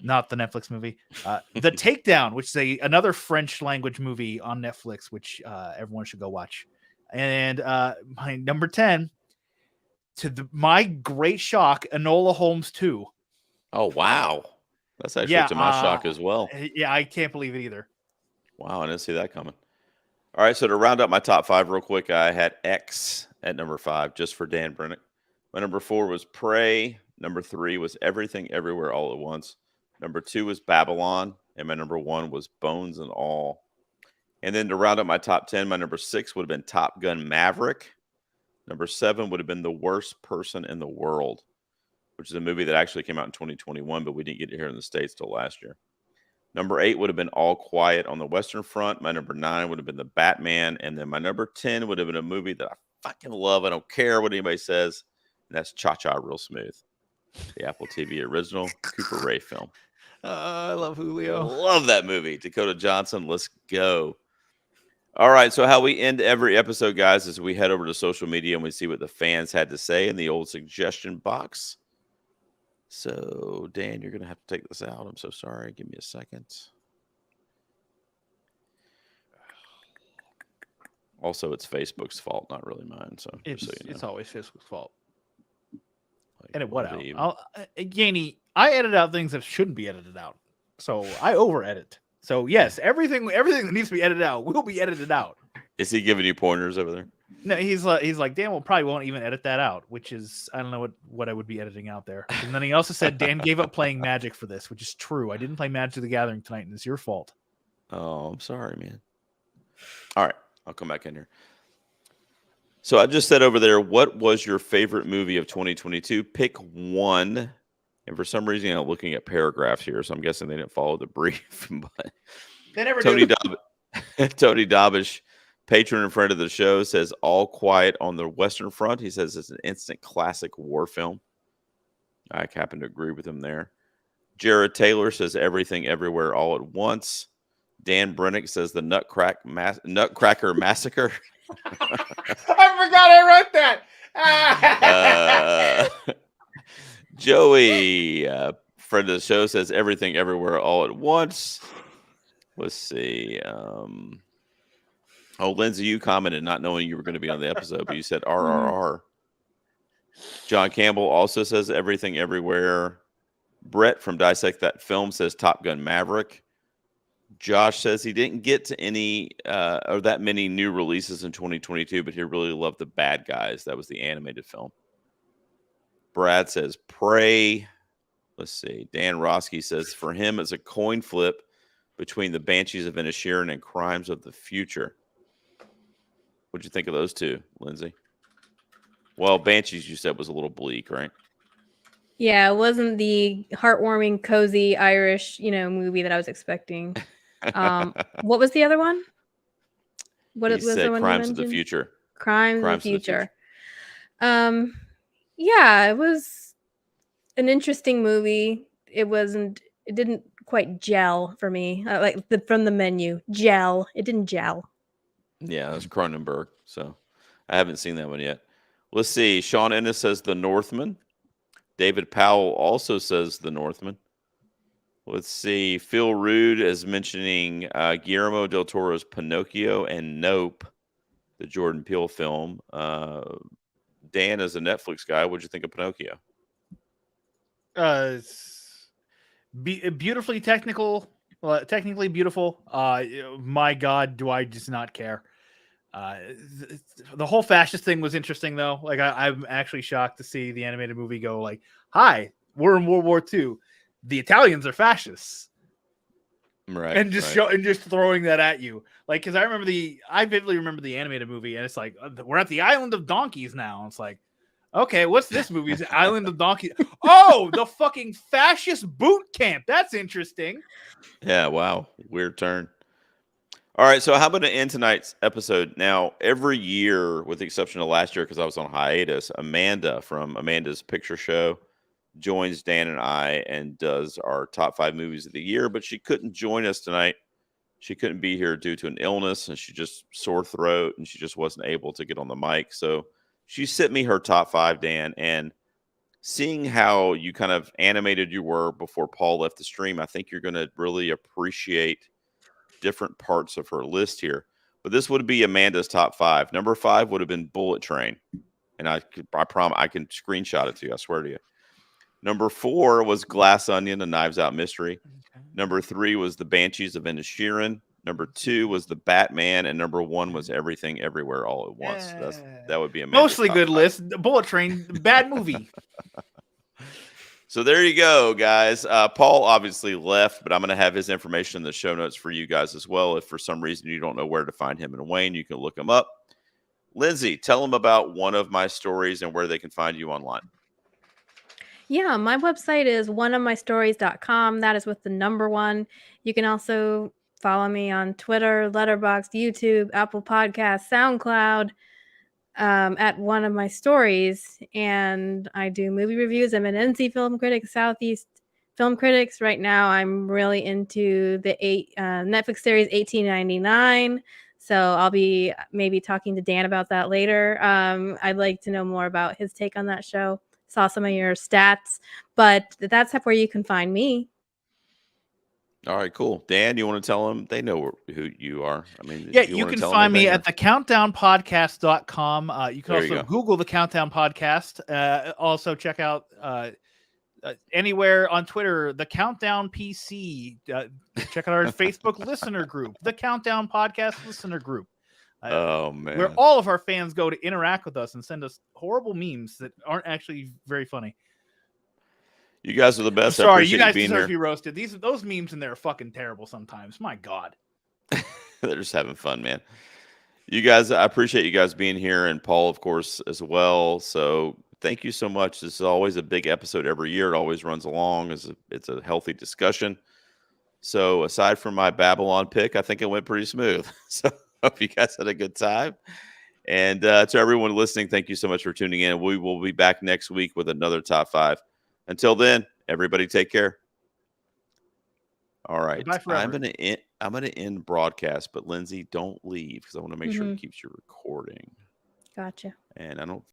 not the Netflix movie. The Takedown, which is another French language movie on Netflix, which everyone should go watch. And my number 10, my great shock, Enola Holmes 2. Oh, wow. That's actually to my shock as well. Yeah, I can't believe it either. Wow, I didn't see that coming. All right, so to round up my top 5 real quick, I had X at number 5, just for Dan Brennick. My number 4 was Prey. Number 3 was Everything Everywhere All at Once. Number 2 was Babylon. And my number 1 was Bones and All. And then to round up my top 10, my number 6 would have been Top Gun Maverick. Number 7 would have been The Worst Person in the World, which is a movie that actually came out in 2021, but we didn't get it here in the States till last year. Number 8 would have been All Quiet on the Western Front. My number 9 would have been The Batman. And then my number 10 would have been a movie that I fucking love. I don't care what anybody says. And that's Cha-Cha Real Smooth, the Apple TV original Cooper Ray film. I love Julio. Love that movie. Dakota Johnson, let's go. All right, so how we end every episode, guys, is we head over to social media and we see what the fans had to say in the old suggestion box. So, Dan, you're going to have to take this out. I'm so sorry. Give me a second. Also, it's Facebook's fault, not really mine. So It's always Facebook's fault. Like, Edit what out? Yaney, I edit out things that shouldn't be edited out. So I over edit. So yes, everything that needs to be edited out will be edited out. Is he giving you pointers over there? No, he's like, Dan probably won't even edit that out, which is, I don't know what I would be editing out there. And then he also said Dan gave up playing Magic for this, which is true. I didn't play Magic the Gathering tonight, and it's your fault. Oh, I'm sorry, man. All right, I'll come back in here. So I just said over there, what was your favorite movie of 2022? Pick one. And for some reason, I'm looking at paragraphs here, so I'm guessing they didn't follow the brief. But They never Tony do. Tony Dobish, patron and friend of the show, says All Quiet on the Western Front. He says it's an instant classic war film. I happen to agree with him there. Jared Taylor says Everything Everywhere All at Once. Dan Brennick says the Nutcracker Massacre. I forgot I wrote that. Joey, friend of the show, says Everything Everywhere All at Once. Let's see. Lindsay, you commented not knowing you were going to be on the episode, but you said RRR. John Campbell also says Everything Everywhere. Brett from Dissect That Film says Top Gun Maverick. Josh says he didn't get to any or that many new releases in 2022, but he really loved The Bad Guys. That was the animated film. Brad says Prey. Let's see. Dan Roski says for him it's a coin flip between The Banshees of Inisherin and Crimes of the Future. What'd you think of those two, Lindsay? Well, Banshees you said was a little bleak, right? Yeah, it wasn't the heartwarming, cozy Irish, movie that I was expecting. What was the other one? What He it was the said one you Crimes of the mentioned? Future. Crimes of the Crimes of the Future. Yeah, it was an interesting movie. It didn't quite gel for me. From the menu, gel. It didn't gel. Yeah, that's Cronenberg. So I haven't seen that one yet. Let's see. Sean Ennis says The Northman. David Powell also says The Northman. Let's see. Phil Rude is mentioning Guillermo del Toro's Pinocchio and Nope, the Jordan Peele film. Dan, as a Netflix guy, what'd you think of Pinocchio? Beautifully technically beautiful. My God, do I just not care? The whole fascist thing was interesting, though. Like, I'm actually shocked to see the animated movie go like, "Hi, we're in World War II. The Italians are fascists," Right. and just throwing that at you. Like, because I vividly remember the animated movie, and it's like, we're at the island of donkeys now. And it's like, okay, what's this movie? Is it Island of Donkeys? Oh, the fucking fascist boot camp. That's interesting. Yeah, wow. Weird turn. All right, so how about to end tonight's episode? Now, every year, with the exception of last year, because I was on hiatus, Amanda from Amanda's Picture Show joins Dan and I and does our top 5 movies of the year, but she couldn't join us tonight. She couldn't be here due to an illness, and she just sore throat, and she just wasn't able to get on the mic. So she sent me her top 5, Dan, and seeing how you kind of animated you were before Paul left the stream, I think you're going to really appreciate different parts of her list here. But this would be Amanda's top 5. Number 5 would have been Bullet Train. And I promise I can screenshot it to you. I swear to you. Number 4 was Glass Onion, a Knives Out mystery. Number 3 was The Banshees of Inisherin. Number 2 was The Batman. And number 1 was Everything Everywhere All at Once. That would be Amanda's mostly top good 5. list. Bullet Train, bad movie. So there you go, guys. Paul obviously left, but I'm going to have his information in the show notes for you guys as well. If for some reason you don't know where to find him and Wayne, you can look him up. Lindsay, tell them about one of my stories and where they can find you online. Yeah, my website is oneofmystories.com. That is with the number 1. You can also follow me on Twitter, Letterboxd, YouTube, Apple Podcasts, SoundCloud, at One of My Stories. And I do movie reviews. I'm an NC film critic, Southeast film critics. Right now, I'm really into the Netflix series 1899. So I'll be maybe talking to Dan about that later. I'd like to know more about his take on that show. Saw some of your stats, but that's where you can find me. All right, cool. Dan, you want to tell them? They know who you are. I mean, Yeah, you can find me at thecountdownpodcast.com. You can also Google The Countdown Podcast. Also check out anywhere on Twitter, The Countdown PC. Check out our Facebook listener group, The Countdown Podcast listener group. Oh, man. Where all of our fans go to interact with us and send us horrible memes that aren't actually very funny. You guys are the best. I'm sorry, you guys deserve to be roasted. Those memes in there are fucking terrible sometimes. My God. They're just having fun, man. You guys, I appreciate you guys being here, and Paul, of course, as well. So thank you so much. This is always a big episode every year. It always runs along. It's a healthy discussion. So aside from my Babylon pick, I think it went pretty smooth. So hope you guys had a good time. And to everyone listening, thank you so much for tuning in. We will be back next week with another top 5. Until then, everybody take care. All right. I'm gonna end broadcast, but Lindsay, don't leave because I want to make sure it keeps you recording. Gotcha. And I don't